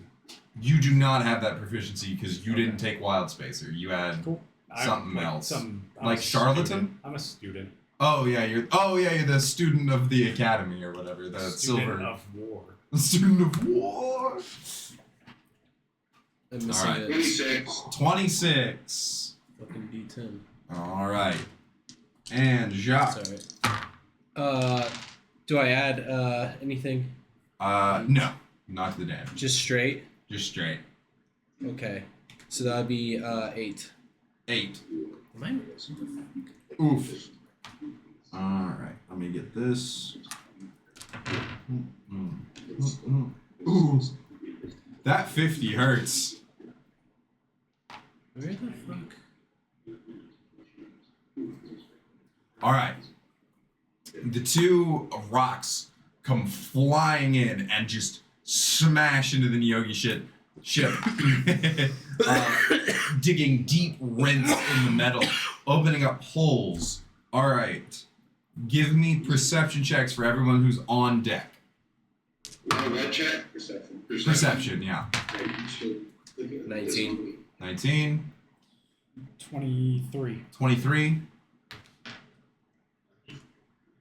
[SPEAKER 2] You do not have that proficiency because you didn't take wild spacer. You had
[SPEAKER 3] Cool.
[SPEAKER 2] something else.
[SPEAKER 3] I'm
[SPEAKER 2] Like
[SPEAKER 3] a
[SPEAKER 2] charlatan?
[SPEAKER 3] student. I'm a student.
[SPEAKER 2] you're the student of the academy or whatever. The
[SPEAKER 3] Student
[SPEAKER 2] silver
[SPEAKER 3] of war.
[SPEAKER 2] the student of war.
[SPEAKER 6] I'm missing
[SPEAKER 2] Alright.
[SPEAKER 6] a
[SPEAKER 8] 26.
[SPEAKER 2] 26.
[SPEAKER 6] fucking D10.
[SPEAKER 2] All right. And Jacques.
[SPEAKER 6] Sorry. Do I add anything?
[SPEAKER 2] No, not to the damage.
[SPEAKER 6] Just straight?
[SPEAKER 2] Just straight.
[SPEAKER 6] Okay. So that would be 8.
[SPEAKER 2] 8.
[SPEAKER 6] Am I?
[SPEAKER 2] Oof. All right. Let me get this. Ooh. That 50 hurts.
[SPEAKER 6] Where the fuck?
[SPEAKER 2] All right. The 2 rocks come flying in and just smash into the Nyogi ship, digging deep rents in the metal, opening up holes. All right. Give me perception checks for everyone who's on deck.
[SPEAKER 8] What check? Perception.
[SPEAKER 2] Perception, yeah.
[SPEAKER 6] 19.
[SPEAKER 2] 19,
[SPEAKER 3] 23.
[SPEAKER 2] 23,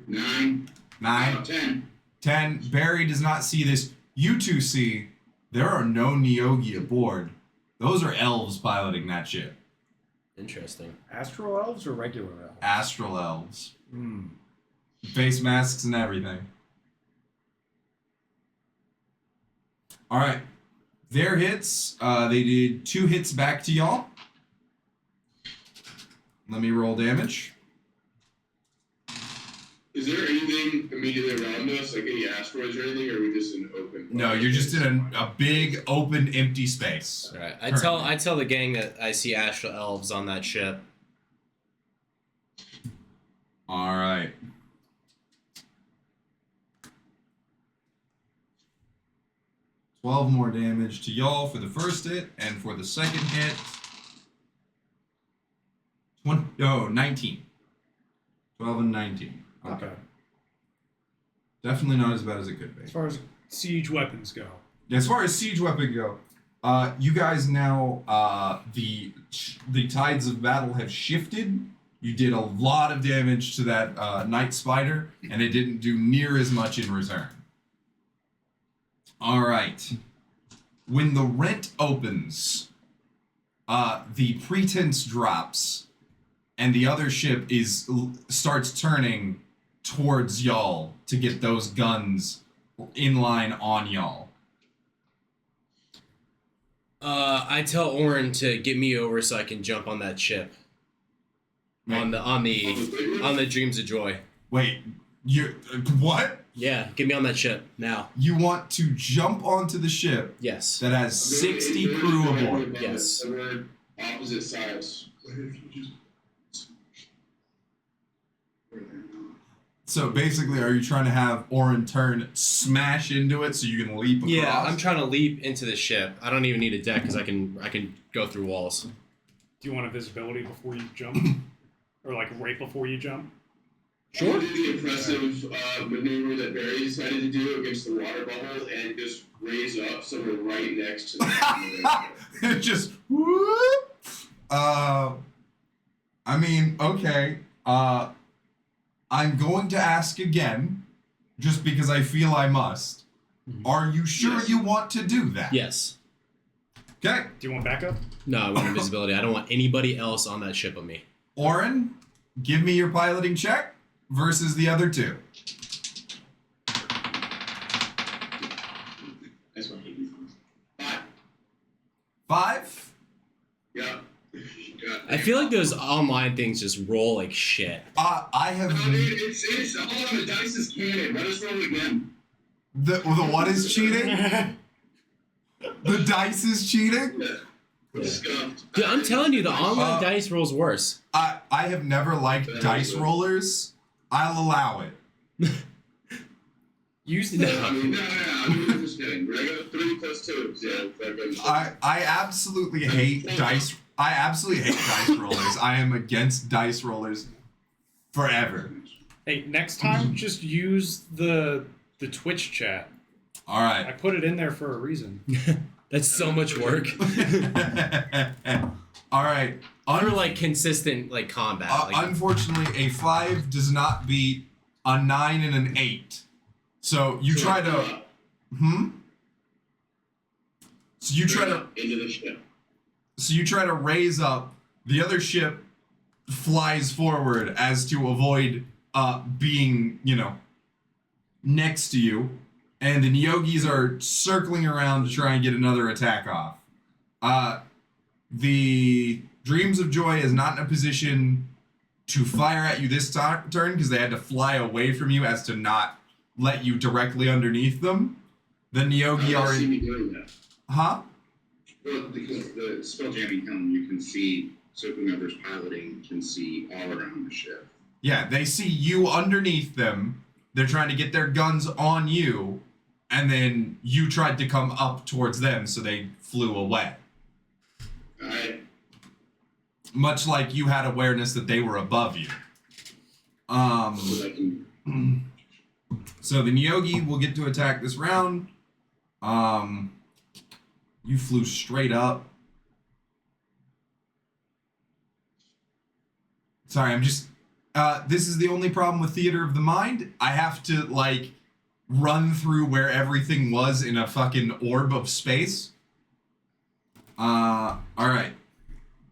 [SPEAKER 8] 9.
[SPEAKER 2] 9,
[SPEAKER 8] 10.
[SPEAKER 2] 10. Barry does not see this. You two see there are no Neogi aboard. Those are elves piloting that ship.
[SPEAKER 6] Interesting.
[SPEAKER 3] Astral elves or regular elves?
[SPEAKER 2] Astral elves.
[SPEAKER 3] Hmm.
[SPEAKER 2] Face masks and everything. All right. Their hits, they did 2 hits back to y'all. Let me roll damage.
[SPEAKER 8] Is there anything immediately around us, like any asteroids or anything, or are we just in open?
[SPEAKER 2] No, you're just in a big, open, empty space.
[SPEAKER 6] All right. I tell the gang that I see astral elves on that ship.
[SPEAKER 2] All right. $12 more damage to y'all for the first hit, and for the second hit, 19. 12 and 19.
[SPEAKER 3] Okay.
[SPEAKER 2] Definitely not as bad as it could be.
[SPEAKER 3] As far as siege weapons go.
[SPEAKER 2] As far as siege weapon go, you guys now, the tides of battle have shifted. You did a lot of damage to that night spider, and it didn't do near as much in return. All right. When the rent opens, the pretense drops, and the other ship starts turning towards y'all to get those guns in line on y'all.
[SPEAKER 6] I tell Orin to get me over so I can jump on that ship. On the Dreams of Joy.
[SPEAKER 2] Wait, what?
[SPEAKER 6] Yeah, get me on that ship now.
[SPEAKER 2] You want to jump onto the ship
[SPEAKER 6] Yes.
[SPEAKER 2] that has 60 crew aboard?
[SPEAKER 6] Yes.
[SPEAKER 8] We're opposite sides.
[SPEAKER 2] So basically, are you trying to have Orin turn, smash into it so you can leap across?
[SPEAKER 6] Yeah, I'm trying to leap into the ship. I don't even need a deck because I can go through walls.
[SPEAKER 3] Do you want a visibility before you jump? Or like right before you jump?
[SPEAKER 8] Sure. I did the impressive maneuver that Barry decided to do against the water bubble and just raise up so we're right next to the
[SPEAKER 2] Just whoop. I mean, okay. I'm going to ask again, just because I feel I must. Are you sure
[SPEAKER 8] Yes.
[SPEAKER 2] you want to do that?
[SPEAKER 6] Yes.
[SPEAKER 2] Okay.
[SPEAKER 3] Do you want backup?
[SPEAKER 6] No, I want invisibility. I don't want anybody else on that ship with me.
[SPEAKER 2] Orin, give me your piloting check versus the other two.
[SPEAKER 8] That's what he 5.
[SPEAKER 2] 5?
[SPEAKER 8] Yeah.
[SPEAKER 6] I feel like those online things just roll like shit.
[SPEAKER 2] I have
[SPEAKER 8] No, dude, it's all on the dice is cannon. Let us roll again.
[SPEAKER 2] the what is cheating? The dice is cheating?
[SPEAKER 8] Scuffed.
[SPEAKER 6] Dude, I'm telling you, the online dice rolls worse.
[SPEAKER 2] I have never liked dice rollers. I'll allow it.
[SPEAKER 3] Use the
[SPEAKER 8] No, I'm just kidding. I got 3 + 2. Yeah,
[SPEAKER 2] I absolutely hate dice. I absolutely hate dice rollers. I am against dice rollers forever.
[SPEAKER 3] Hey, next time just use the Twitch chat.
[SPEAKER 2] All
[SPEAKER 3] I
[SPEAKER 2] right.
[SPEAKER 3] put it in there for a reason.
[SPEAKER 6] That's so much work.
[SPEAKER 2] All right.
[SPEAKER 6] For like consistent like combat.
[SPEAKER 2] Unfortunately, a 5 does not beat a 9 and an 8. So you try to. So you try to.
[SPEAKER 8] into the ship.
[SPEAKER 2] So you try to raise up. The other ship flies forward as to avoid being, next to you. And the Nyogis are circling around to try and get another attack off. The Dreams of Joy is not in a position to fire at you this turn because they had to fly away from you as to not let you directly underneath them. The Nyogi
[SPEAKER 8] How
[SPEAKER 2] are
[SPEAKER 8] do you see
[SPEAKER 2] in...
[SPEAKER 8] me doing that?
[SPEAKER 2] Huh?
[SPEAKER 8] Well, because the spelljamming helm, you can see, so whomever's piloting can see all around the ship.
[SPEAKER 2] Yeah, they see you underneath them. They're trying to get their guns on you, and then you tried to come up towards them, so they flew away.
[SPEAKER 8] Alright.
[SPEAKER 2] Much like you had awareness that they were above you.
[SPEAKER 8] So I can...
[SPEAKER 2] So the Nyogi will get to attack this round. You flew straight up. Sorry, I'm just... this is the only problem with Theater of the Mind. I have to, like, run through where everything was in a fucking orb of space. Alright.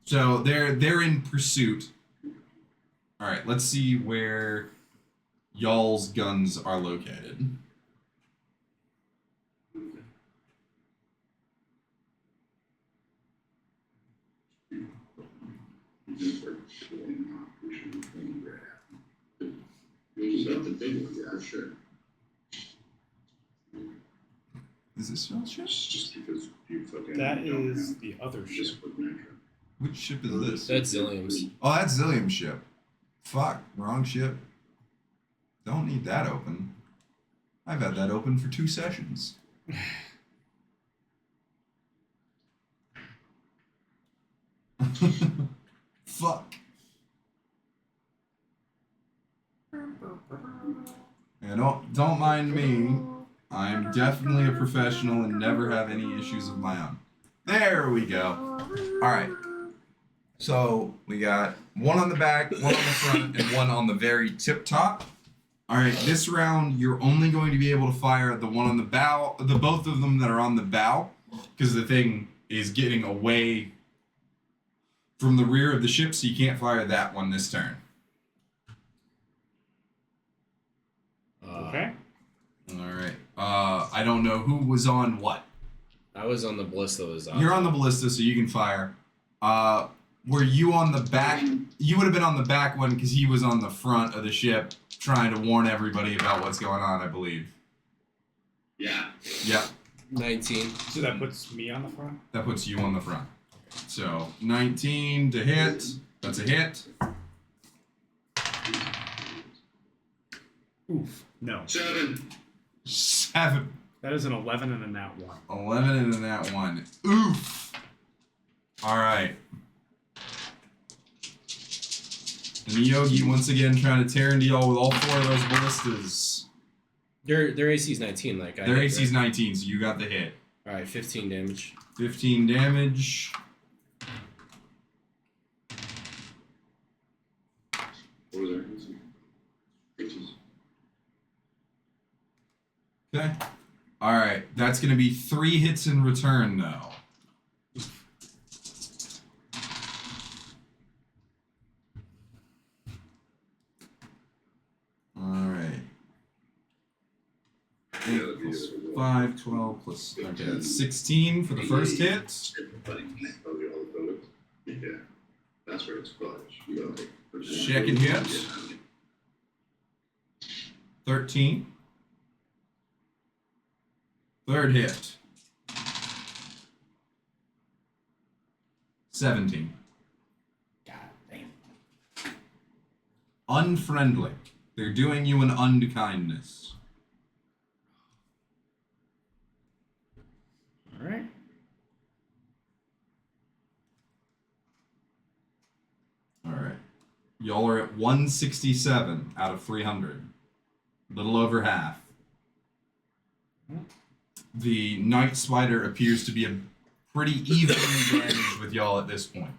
[SPEAKER 2] So, they're in pursuit. Alright, let's see where y'all's guns are located.
[SPEAKER 8] He's got the big one, yeah, sure.
[SPEAKER 2] Is this y'all's ship?
[SPEAKER 8] Just because you fucking.
[SPEAKER 3] That is the other ship.
[SPEAKER 8] Just put nitro.
[SPEAKER 2] Which ship is this?
[SPEAKER 6] That's Zillium's.
[SPEAKER 2] Oh, that's Zillium's ship. Fuck, wrong ship. Don't need that open. I've had that open for 2 sessions. Fuck. Yeah, don't mind me. I'm definitely a professional and never have any issues of my own. There we go. Alright. So we got one on the back, one on the front, and one on the very tip top. Alright, this round you're only going to be able to fire at the one on the bow, the both of them that are on the bow, because the thing is getting away from the rear of the ship, so you can't fire that one this turn.
[SPEAKER 3] Okay.
[SPEAKER 2] Alright. I don't know who was on what.
[SPEAKER 6] I was on the ballista.
[SPEAKER 2] You're on the ballista, so you can fire. Were you on the back? You would have been on the back one because he was on the front of the ship trying to warn everybody about what's going on, I believe.
[SPEAKER 8] Yeah.
[SPEAKER 2] Yep.
[SPEAKER 6] 19.
[SPEAKER 3] So that puts me on the front?
[SPEAKER 2] That puts you on the front. So, 19 to hit. That's a hit.
[SPEAKER 3] Oof. No.
[SPEAKER 8] 7.
[SPEAKER 2] 7.
[SPEAKER 3] That is an 11 and a nat 1.
[SPEAKER 2] 11 and a nat 1. Oof. Alright. And Yogi once again trying to tear into y'all with all 4 of those ballistas.
[SPEAKER 6] Their AC's 19. Like
[SPEAKER 2] Their AC's 19, so you got the hit.
[SPEAKER 6] All right, 15 damage.
[SPEAKER 2] 15 damage.
[SPEAKER 8] What was that? Bitches.
[SPEAKER 2] Okay. Alright, that's going to be 3 hits in return, though. Alright. 8 plus 5, 12 plus... Okay, that's 16 for the first hit.
[SPEAKER 8] Yeah. That's where it's clutch. You gotta like,
[SPEAKER 2] Second hit. 13. Third hit. 17.
[SPEAKER 3] God damn.
[SPEAKER 2] Unfriendly. They're doing you an unkindness.
[SPEAKER 3] Alright.
[SPEAKER 2] Alright. Y'all are at 167 out of 300. A little over half. The Night Spider appears to be a pretty evenly damaged with y'all at this point.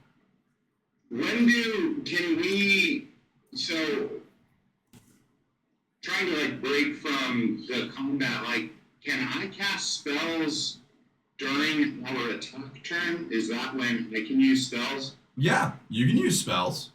[SPEAKER 8] can we, so, trying to like break from the combat, like, can I cast spells during our attack turn? Is that when I can use spells?
[SPEAKER 2] Yeah, you can use spells.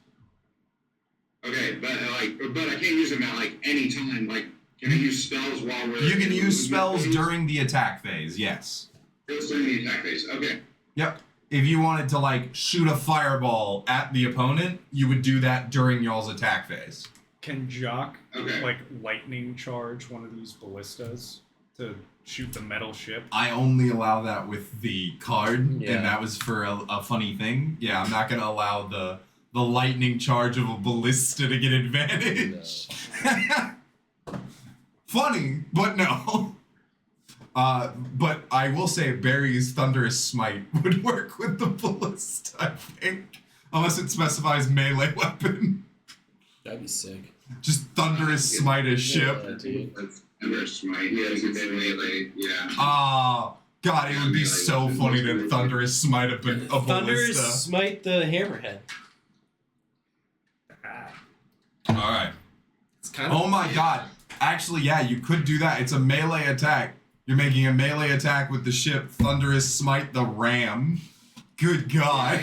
[SPEAKER 8] Okay, but I can't use them at like any time. Like, can I use spells while we're?
[SPEAKER 2] You can
[SPEAKER 8] in
[SPEAKER 2] use
[SPEAKER 8] the
[SPEAKER 2] spells
[SPEAKER 8] phase?
[SPEAKER 2] during the attack phase, yes.
[SPEAKER 8] Just during the attack phase. Okay.
[SPEAKER 2] Yep. If you wanted to, like, shoot a fireball at the opponent, you would do that during y'all's attack phase.
[SPEAKER 3] Can Jock,
[SPEAKER 8] Okay.
[SPEAKER 3] like, lightning charge one of these ballistas to shoot the metal ship?
[SPEAKER 2] I only allow that with the card,
[SPEAKER 6] Yeah.
[SPEAKER 2] and that was for a funny thing. Yeah, I'm not going to allow the lightning charge of a ballista to get advantage. Funny, but no. But I will say Barry's Thunderous Smite would work with the ballista, I think. Unless it specifies melee weapon.
[SPEAKER 6] That'd be sick.
[SPEAKER 2] Just Thunderous Smite a ship.
[SPEAKER 6] Yeah, dude.
[SPEAKER 8] That's Smite. Yeah, you can melee. Yeah.
[SPEAKER 2] God, it would be so funny that Thunderous smite a ballista.
[SPEAKER 6] Thunderous smite the hammerhead.
[SPEAKER 2] All right.
[SPEAKER 6] It's kind of.
[SPEAKER 2] Oh my God. Actually, yeah, you could do that. It's a melee attack. You're making a melee attack with the ship Thunderous Smite the Ram. Good God.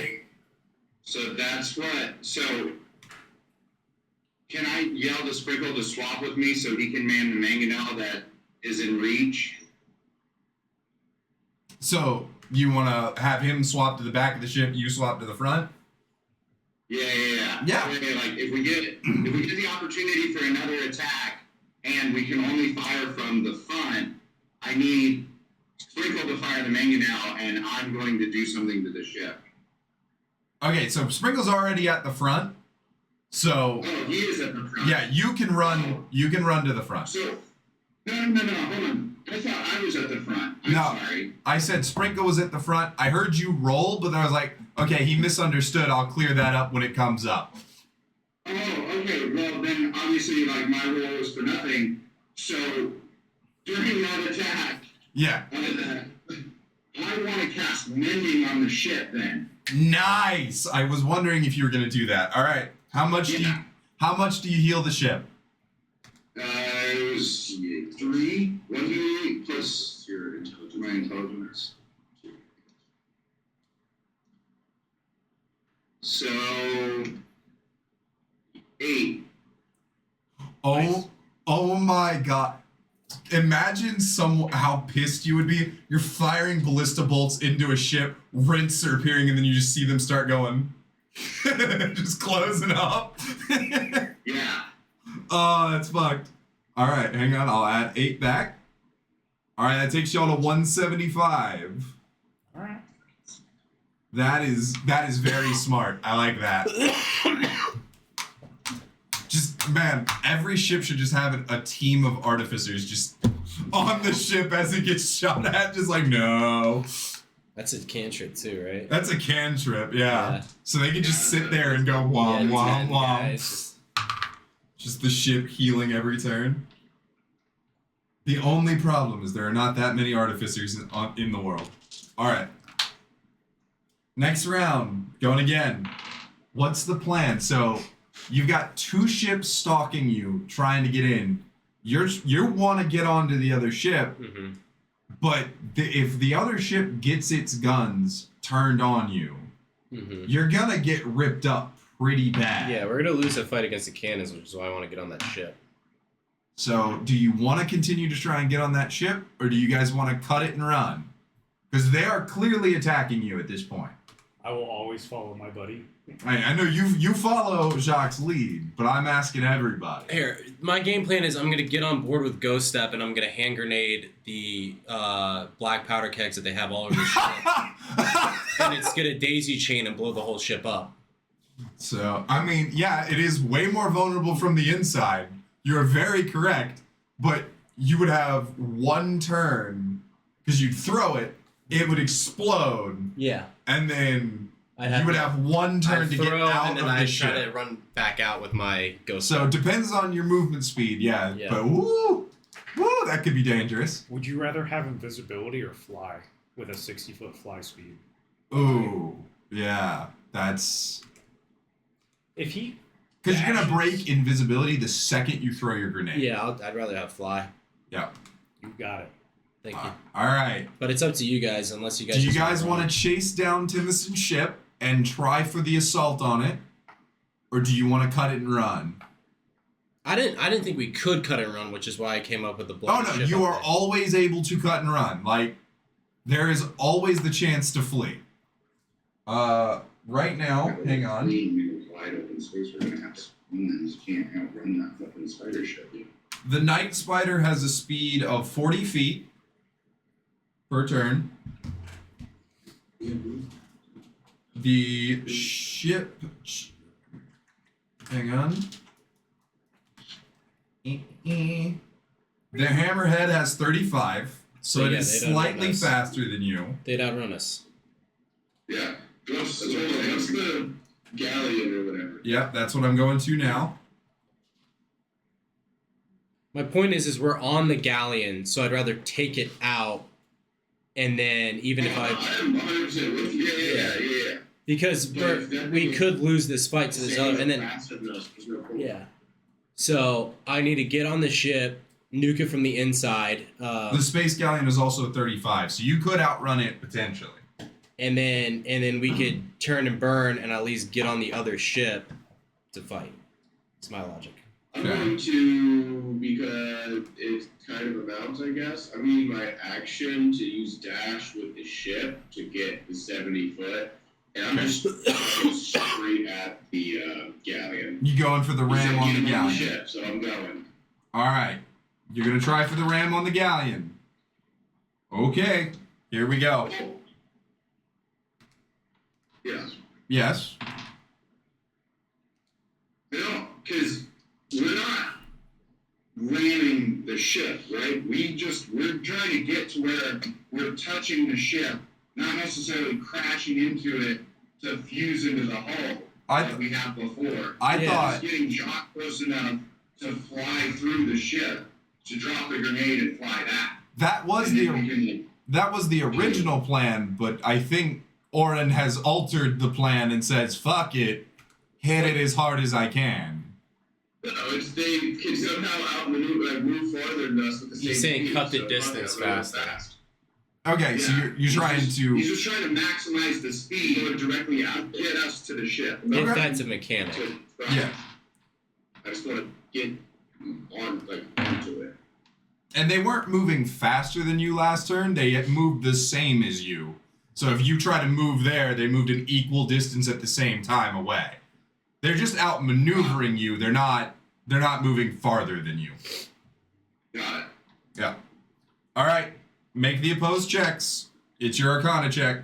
[SPEAKER 8] So that's what. So can I yell to Sprinkle to swap with me so he can man the mangonel that is in reach?
[SPEAKER 2] So you want to have him swap to the back of the ship, you swap to the front?
[SPEAKER 8] Yeah.
[SPEAKER 2] Yeah.
[SPEAKER 8] That way, like if we get the opportunity for another attack and we can only fire from the front, I need Sprinkle to fire the mangonel, and I'm going to do something to the ship.
[SPEAKER 2] Okay, so Sprinkle's already at the front. So
[SPEAKER 8] Oh, he is at the front.
[SPEAKER 2] yeah, you can run. You can run to the front.
[SPEAKER 8] So no, hold on. I thought I was at the front. I'm
[SPEAKER 2] No.
[SPEAKER 8] sorry.
[SPEAKER 2] I said Sprinkle was at the front. I heard you roll, but then I was like, okay, he misunderstood. I'll clear that up when it comes up.
[SPEAKER 8] Oh, okay. Well, then obviously, like my roll was for nothing. So during that attack,
[SPEAKER 2] Yeah.
[SPEAKER 8] I want to cast Mending on the ship. Then.
[SPEAKER 2] Nice. I was wondering if you were gonna do that. All right. How much
[SPEAKER 8] Yeah.
[SPEAKER 2] do you heal the ship?
[SPEAKER 8] It was 3, 1d8 plus your my intelligence. So 8.
[SPEAKER 2] Oh my God. Imagine how pissed you would be. You're firing ballista bolts into a ship, rents are appearing, and then you just see them start going. Just closing up.
[SPEAKER 8] Yeah.
[SPEAKER 2] Oh, that's fucked. All right, hang on. I'll add 8 back. All right, that takes y'all to 175.
[SPEAKER 3] All right.
[SPEAKER 2] That is very smart. I like that. Just, man, every ship should just have a team of artificers just on the ship as it gets shot at. Just like, no.
[SPEAKER 6] That's a cantrip too, right?
[SPEAKER 2] That's a cantrip, yeah.
[SPEAKER 6] Yeah.
[SPEAKER 2] So they can just sit there and go wom,
[SPEAKER 6] Yeah,
[SPEAKER 2] wom,
[SPEAKER 6] 10
[SPEAKER 2] wom.
[SPEAKER 6] guys.
[SPEAKER 2] Just the ship healing every turn. The only problem is there are not that many artificers in the world. All right. Next round, going again. What's the plan? So you've got 2 ships stalking you, trying to get in. You want to get onto the other ship,
[SPEAKER 6] Mm-hmm.
[SPEAKER 2] but if the other ship gets its guns turned on you,
[SPEAKER 6] Mm-hmm.
[SPEAKER 2] you're gonna get ripped up pretty bad.
[SPEAKER 6] Yeah, we're gonna lose a fight against the cannons, which is why I want to get on that ship.
[SPEAKER 2] So, do you want to continue to try and get on that ship, or do you guys want to cut it and run? Because they are clearly attacking you at this point.
[SPEAKER 3] I will always follow my buddy.
[SPEAKER 2] I know you follow Jacques' lead, but I'm asking everybody.
[SPEAKER 6] Here, my game plan is I'm gonna get on board with Ghost Step and I'm gonna hand grenade the black powder kegs that they have all over the ship, and it's gonna daisy chain and blow the whole ship up.
[SPEAKER 2] So, I mean, yeah, it is way more vulnerable from the inside. You're very correct, but you would have one turn, because you'd throw it, it would explode,
[SPEAKER 6] Yeah.
[SPEAKER 2] and then
[SPEAKER 6] I'd
[SPEAKER 2] you would have one turn
[SPEAKER 6] I'd
[SPEAKER 2] to get
[SPEAKER 6] throw,
[SPEAKER 2] out
[SPEAKER 6] and then
[SPEAKER 2] of the
[SPEAKER 6] I'd try to
[SPEAKER 2] ship.
[SPEAKER 6] run back out with my Ghost
[SPEAKER 2] So
[SPEAKER 6] Step.
[SPEAKER 2] it depends on your movement speed, yeah.
[SPEAKER 6] Yeah.
[SPEAKER 2] But woo, that could be dangerous.
[SPEAKER 3] Would you rather have invisibility or fly with a 60-foot fly speed?
[SPEAKER 2] Ooh, yeah, that's
[SPEAKER 3] If he
[SPEAKER 2] because you're gonna
[SPEAKER 3] dashes-
[SPEAKER 2] break invisibility the second you throw your grenade.
[SPEAKER 6] Yeah, I'd rather have fly.
[SPEAKER 2] Yeah.
[SPEAKER 3] You got it.
[SPEAKER 6] Thank you.
[SPEAKER 2] All right.
[SPEAKER 6] But it's up to you guys, unless you guys.
[SPEAKER 2] Do you
[SPEAKER 6] just
[SPEAKER 2] guys
[SPEAKER 6] run.
[SPEAKER 2] want to chase down Timothon's ship and try for the assault on it, or do you want to cut it and run?
[SPEAKER 6] I didn't think we could cut and run, which is why I came up with the
[SPEAKER 2] Oh
[SPEAKER 6] block.
[SPEAKER 2] no,
[SPEAKER 6] ship
[SPEAKER 2] you
[SPEAKER 6] up
[SPEAKER 2] are
[SPEAKER 6] there.
[SPEAKER 2] always able to cut and run. Like there is always the chance to flee. Right now, hang on.
[SPEAKER 8] Wide open space. We're gonna have spoons. Can't outrun that fucking spider ship.
[SPEAKER 2] The Night Spider has a speed of 40 feet per turn. The ship. Hang on. The Hammerhead has 35, so it
[SPEAKER 6] Yeah,
[SPEAKER 2] is
[SPEAKER 6] they don't
[SPEAKER 2] slightly
[SPEAKER 6] have us.
[SPEAKER 2] faster than you.
[SPEAKER 6] They'd outrun us.
[SPEAKER 8] Yeah. What's the galleon or whatever?
[SPEAKER 2] Yep, that's what I'm going to now.
[SPEAKER 6] My point is we're on the galleon, so I'd rather take it out And then even if
[SPEAKER 8] I'm 100% with you. Yeah.
[SPEAKER 6] because we could lose this fight to this other, and then
[SPEAKER 5] Yeah.
[SPEAKER 6] so I need to get on the ship, nuke it from the inside,
[SPEAKER 2] The space galleon is also 35, so you could outrun it potentially.
[SPEAKER 6] and then we could turn and burn and at least get on the other ship to fight. It's my logic.
[SPEAKER 8] I'm going to, because it kind of amounts, I guess. I'm using my action to use dash with the ship to get the 70 foot. And I'm just going straight at the galleon.
[SPEAKER 2] You going for the ram on the galleon?
[SPEAKER 8] Ship, so I'm going.
[SPEAKER 2] All right, you're gonna try for the ram on the galleon. Okay, here we go.
[SPEAKER 8] Yeah.
[SPEAKER 2] Yes.
[SPEAKER 8] No, because we're not ramming the ship, right? We're trying to get to where we're touching the ship, not necessarily crashing into it to fuse into the hull like we have before.
[SPEAKER 2] I thought
[SPEAKER 8] Just getting Jock close enough to fly through the ship, to drop the grenade and fly that.
[SPEAKER 2] that was the original plan, but I think Oren has altered the plan and says, "Fuck it, hit it as hard as I can."
[SPEAKER 8] No, it's they can somehow outmaneuver, move farther than us with the same
[SPEAKER 6] He's saying
[SPEAKER 8] speed,
[SPEAKER 6] cut the
[SPEAKER 8] so
[SPEAKER 6] distance
[SPEAKER 8] fuck it, I'm
[SPEAKER 6] fast.
[SPEAKER 2] Okay, so you're trying to.
[SPEAKER 8] He's just trying to maximize the speed and directly get us to the ship.
[SPEAKER 6] If that's a mechanic.
[SPEAKER 2] Yeah.
[SPEAKER 8] I just want to get onto it.
[SPEAKER 2] And they weren't moving faster than you last turn. They had moved the same as you. So if you try to move there, they moved an equal distance at the same time away. They're just outmaneuvering you. They're not moving farther than you.
[SPEAKER 8] Got it.
[SPEAKER 2] Yeah. All right. Make the opposed checks. It's your Arcana check.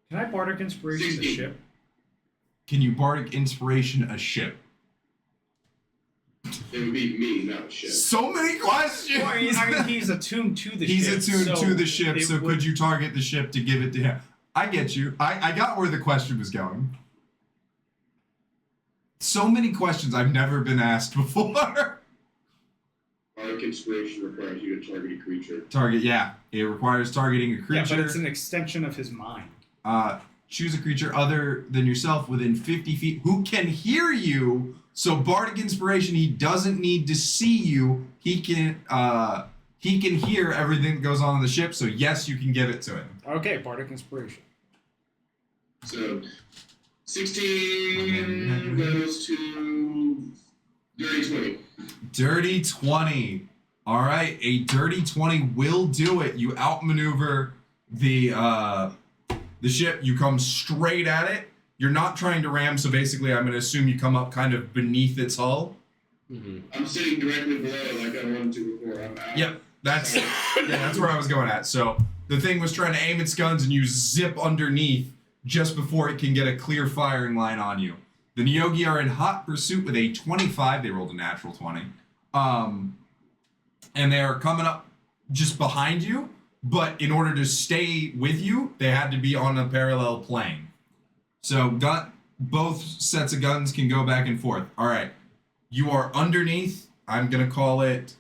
[SPEAKER 3] Can I bardic inspiration the
[SPEAKER 8] 16.
[SPEAKER 3] ship?
[SPEAKER 2] Can you bardic inspiration a ship?
[SPEAKER 8] It would be me, not ship.
[SPEAKER 2] So many questions.
[SPEAKER 3] Well, I mean, he's attuned to the
[SPEAKER 2] He's
[SPEAKER 3] ship.
[SPEAKER 2] attuned to the ship,
[SPEAKER 3] it
[SPEAKER 2] so
[SPEAKER 3] would-
[SPEAKER 2] could you target the ship to give it to him? I get you. I got where the question was going. So many questions I've never been asked before.
[SPEAKER 8] Bardic inspiration requires you to target a creature.
[SPEAKER 2] Target, yeah. It requires targeting a
[SPEAKER 3] Yeah,
[SPEAKER 2] creature.
[SPEAKER 3] but it's an extension of his mind.
[SPEAKER 2] Choose a creature other than yourself within 50 feet who can hear you. So bardic inspiration, he doesn't need to see you. He can hear everything that goes on in the ship. So yes, you can give it to him.
[SPEAKER 3] Okay, bardic inspiration.
[SPEAKER 8] So, 16 goes to dirty 20.
[SPEAKER 2] Dirty 20. All right, a dirty 20 will do it. You outmaneuver the ship. You come straight at it. You're not trying to ram, so basically I'm going to assume you come up kind of beneath its hull.
[SPEAKER 6] Mm-hmm.
[SPEAKER 8] I'm sitting directly below like I wanted to before. I'm out.
[SPEAKER 2] Yep, that's where I was going at. So the thing was trying to aim its guns, and you zip underneath just before it can get a clear firing line on you. The Nyogi are in hot pursuit with a 25. They rolled a natural 20. And they are coming up just behind you, but in order to stay with you, they had to be on a parallel plane. So both sets of guns can go back and forth. All right. You are underneath. I'm going to call it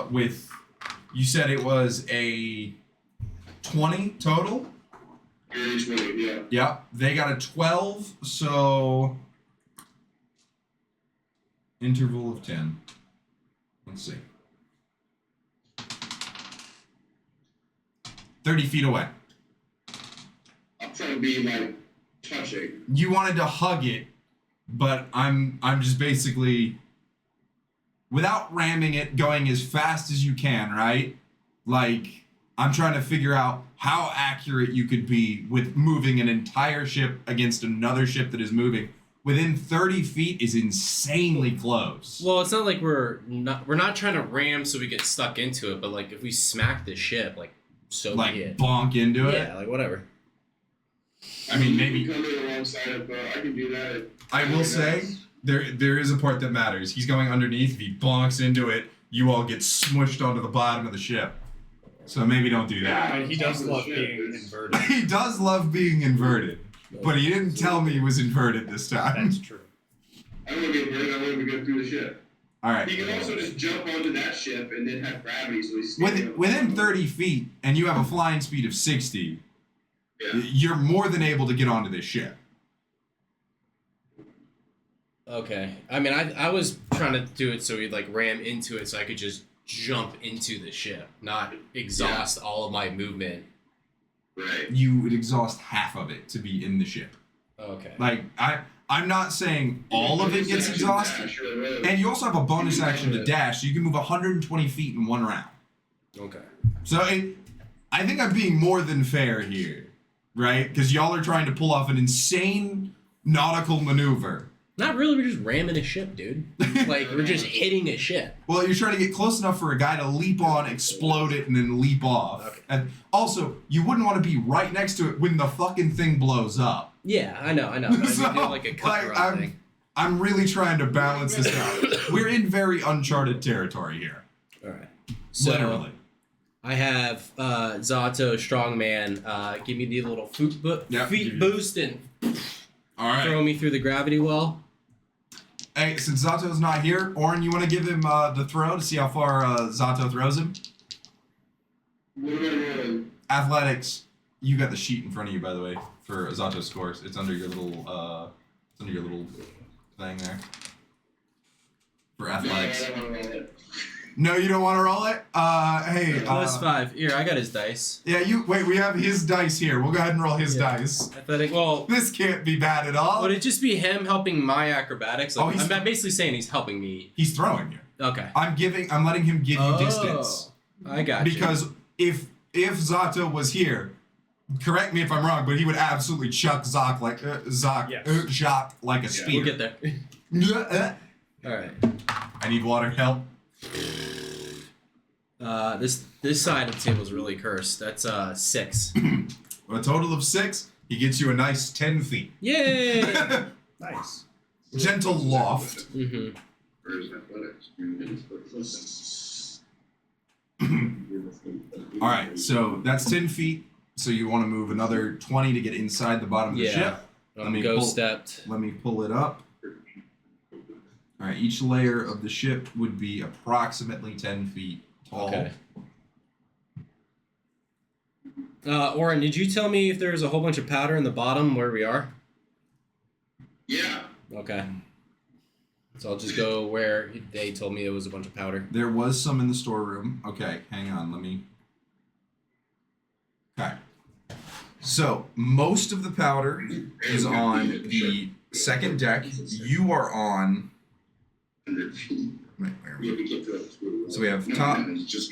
[SPEAKER 2] with, you said it was a 20 total?
[SPEAKER 8] Dirty 20, yeah.
[SPEAKER 2] Yep. They got a 12, so interval of 10. Let's see. 30 feet away.
[SPEAKER 8] I'm trying to be like touching.
[SPEAKER 2] You wanted to hug it, but I'm just basically, without ramming it, going as fast as you can, right? Like, I'm trying to figure out how accurate you could be with moving an entire ship against another ship that is moving. Within 30 feet is insanely close.
[SPEAKER 6] Well, it's not like we're not trying to ram so we get stuck into it, but like if we smack the ship, like so
[SPEAKER 2] Like,
[SPEAKER 6] be it.
[SPEAKER 2] bonk into it.
[SPEAKER 6] Yeah, like whatever.
[SPEAKER 2] I mean, maybe.
[SPEAKER 8] Coming alongside it, but I can do that.
[SPEAKER 2] I will say, there is a part that matters. He's going underneath. If he bonks into it, you all get smushed onto the bottom of the ship. So maybe don't do that.
[SPEAKER 3] But he does love being inverted.
[SPEAKER 2] He does love being inverted, but he didn't tell me he was inverted this time.
[SPEAKER 3] That's true.
[SPEAKER 8] I don't want to be inverted. I want to go through the ship.
[SPEAKER 2] All right.
[SPEAKER 8] He can also just jump onto that ship and then have gravity, so he's
[SPEAKER 2] Within 30 feet, and you have a flying speed of 60,
[SPEAKER 8] Yeah.
[SPEAKER 2] you're more than able to get onto this ship.
[SPEAKER 6] Okay. I mean, I was trying to do it so he'd like ram into it so I could just jump into the ship, not exhaust all of my movement.
[SPEAKER 8] Right.
[SPEAKER 2] You would exhaust half of it to be in the ship.
[SPEAKER 6] Okay.
[SPEAKER 2] Like, I'm not saying all of it gets exhausted. And you also have a bonus action to dash, so you can move 120 feet in one round.
[SPEAKER 6] Okay.
[SPEAKER 2] So I think I'm being more than fair here, right? Because y'all are trying to pull off an insane nautical maneuver.
[SPEAKER 6] Not really. We're just ramming a ship, dude. Like we're just hitting a ship.
[SPEAKER 2] Well, you're trying to get close enough for a guy to leap on, explode it, and then leap off.
[SPEAKER 6] Okay.
[SPEAKER 2] And also, you wouldn't want to be right next to it when the fucking thing blows up.
[SPEAKER 6] Yeah, I know. But
[SPEAKER 2] So,
[SPEAKER 6] we did like a cut
[SPEAKER 2] like,
[SPEAKER 6] run thing.
[SPEAKER 2] I'm really trying to balance this out. We're in very uncharted territory here.
[SPEAKER 6] All right. So
[SPEAKER 2] Literally.
[SPEAKER 6] I have Zato Strongman. Give me the little
[SPEAKER 2] Yep.
[SPEAKER 6] feet boost and
[SPEAKER 2] All right.
[SPEAKER 6] throw me through the gravity well.
[SPEAKER 2] Hey, since Zato's not here, Oren, you want to give him the throw to see how far Zato throws him?
[SPEAKER 8] What am I rolling?
[SPEAKER 2] Athletics. You got the sheet in front of you, by the way, for Zato's scores. It's under your little thing there. For athletics.
[SPEAKER 8] No, I don't want to roll it.
[SPEAKER 2] No, you don't want to roll it? Hey.
[SPEAKER 6] Plus 5. Here, I got his dice.
[SPEAKER 2] Yeah, we have his dice here. We'll go ahead and roll his dice.
[SPEAKER 6] Athletic. Well,
[SPEAKER 2] This can't be bad at all.
[SPEAKER 6] would it just be him helping my acrobatics? Like,
[SPEAKER 2] Oh,
[SPEAKER 6] I'm basically saying he's helping me.
[SPEAKER 2] He's throwing you.
[SPEAKER 6] Okay.
[SPEAKER 2] I'm letting him give you distance.
[SPEAKER 6] I got you.
[SPEAKER 2] Because if Zato was here, correct me if I'm wrong, but he would absolutely chuck Jacques like a spear.
[SPEAKER 6] We'll get there. All right.
[SPEAKER 2] I need water. Help.
[SPEAKER 6] This side of the table is really cursed. That's 6.
[SPEAKER 2] A total of 6. He gets you a nice 10 feet.
[SPEAKER 6] Yay!
[SPEAKER 3] Nice.
[SPEAKER 2] Gentle loft.
[SPEAKER 6] Mm-hmm.
[SPEAKER 8] Where's athletics?
[SPEAKER 2] All right, so that's 10 feet. So you want to move another 20 to get inside the bottom of the ship. Let me
[SPEAKER 6] Go
[SPEAKER 2] pull-
[SPEAKER 6] stepped.
[SPEAKER 2] Let me pull it up. All right, each layer of the ship would be approximately 10 feet tall.
[SPEAKER 6] Okay. Oren, did you tell me if there's a whole bunch of powder in the bottom where we are?
[SPEAKER 8] Yeah.
[SPEAKER 6] Okay. So I'll just go where they told me it was a bunch of powder.
[SPEAKER 2] There was some in the storeroom. Okay, hang on. Let me. Okay. So most of the powder is on the second deck. You are on.
[SPEAKER 8] 100 feet.
[SPEAKER 2] Wait, where are
[SPEAKER 8] We
[SPEAKER 2] we?
[SPEAKER 8] have to get to it.
[SPEAKER 2] So we have top,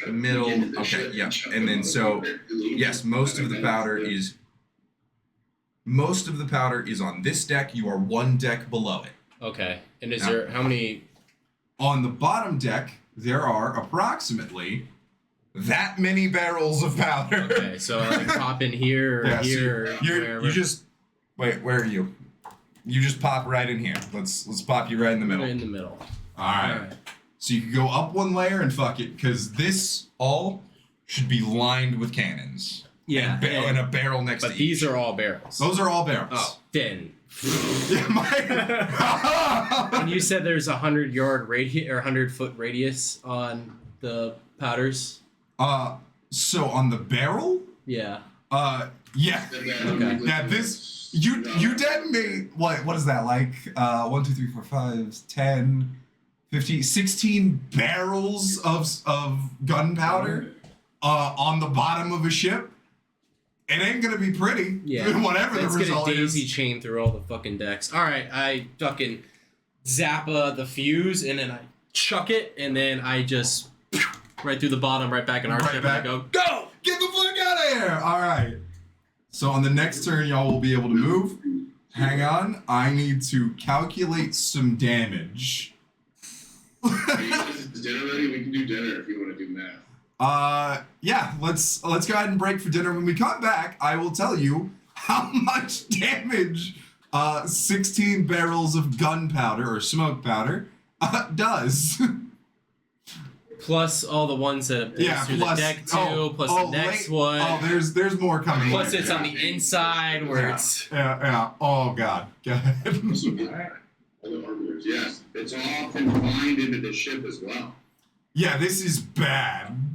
[SPEAKER 2] middle. Okay, yeah, and then so yes, most of the powder is on this deck. You are one deck below it.
[SPEAKER 6] Okay. And is
[SPEAKER 2] Yeah.
[SPEAKER 6] there how many?
[SPEAKER 2] On the bottom deck, there are approximately that many barrels of powder.
[SPEAKER 6] Okay, so like pop in here or
[SPEAKER 2] Yeah, so
[SPEAKER 6] here or wherever.
[SPEAKER 2] you just wait. Where are you? You just pop right in here. Let's pop you right in the middle.
[SPEAKER 6] Right in the middle.
[SPEAKER 2] All right. So you can go up one layer and fuck it, because this all should be lined with cannons.
[SPEAKER 6] Yeah.
[SPEAKER 2] And a barrel next to
[SPEAKER 6] But
[SPEAKER 2] each.
[SPEAKER 6] these are all barrels.
[SPEAKER 2] Those are all barrels.
[SPEAKER 6] Oh, then.
[SPEAKER 2] Yeah,
[SPEAKER 6] And you said there's 100-yard radius or 100-foot radius on the powders.
[SPEAKER 2] So on the barrel?
[SPEAKER 6] Yeah.
[SPEAKER 2] Yeah.
[SPEAKER 6] Okay.
[SPEAKER 2] Yeah, this you detonate what is that like? 1, 2, 3, 4, 5, 10, 15, 16 barrels of gunpowder on the bottom of a ship. It ain't gonna be pretty.
[SPEAKER 6] Yeah.
[SPEAKER 2] Whatever the
[SPEAKER 6] Let's
[SPEAKER 2] result
[SPEAKER 6] get a daisy
[SPEAKER 2] is.
[SPEAKER 6] chain through all the fucking decks. All right, I fucking zappa the fuse and then I chuck it and then I just right through the bottom, right back in our
[SPEAKER 2] Right
[SPEAKER 6] ship,
[SPEAKER 2] back.
[SPEAKER 6] and I go, go!
[SPEAKER 2] Get the fuck out of here! All right. So on the next turn, y'all will be able to move. Hang on, I need to calculate some damage.
[SPEAKER 8] Is dinner ready? We can do dinner if you want to do math.
[SPEAKER 2] Yeah, let's go ahead and break for dinner. When we come back, I will tell you how much damage 16 barrels of gunpowder or smoke powder does.
[SPEAKER 6] Plus all the ones that have
[SPEAKER 2] Yeah,
[SPEAKER 6] through
[SPEAKER 2] plus
[SPEAKER 6] the deck too, plus the next one.
[SPEAKER 2] Oh, there's more coming.
[SPEAKER 6] Plus
[SPEAKER 2] later.
[SPEAKER 6] it's on the inside where
[SPEAKER 2] Yeah,
[SPEAKER 6] it's
[SPEAKER 2] yeah. Oh god. Go ahead.
[SPEAKER 3] Alright.
[SPEAKER 5] All the arbiters.
[SPEAKER 8] Yes, it's all confined into the ship as well.
[SPEAKER 2] Yeah, this is bad.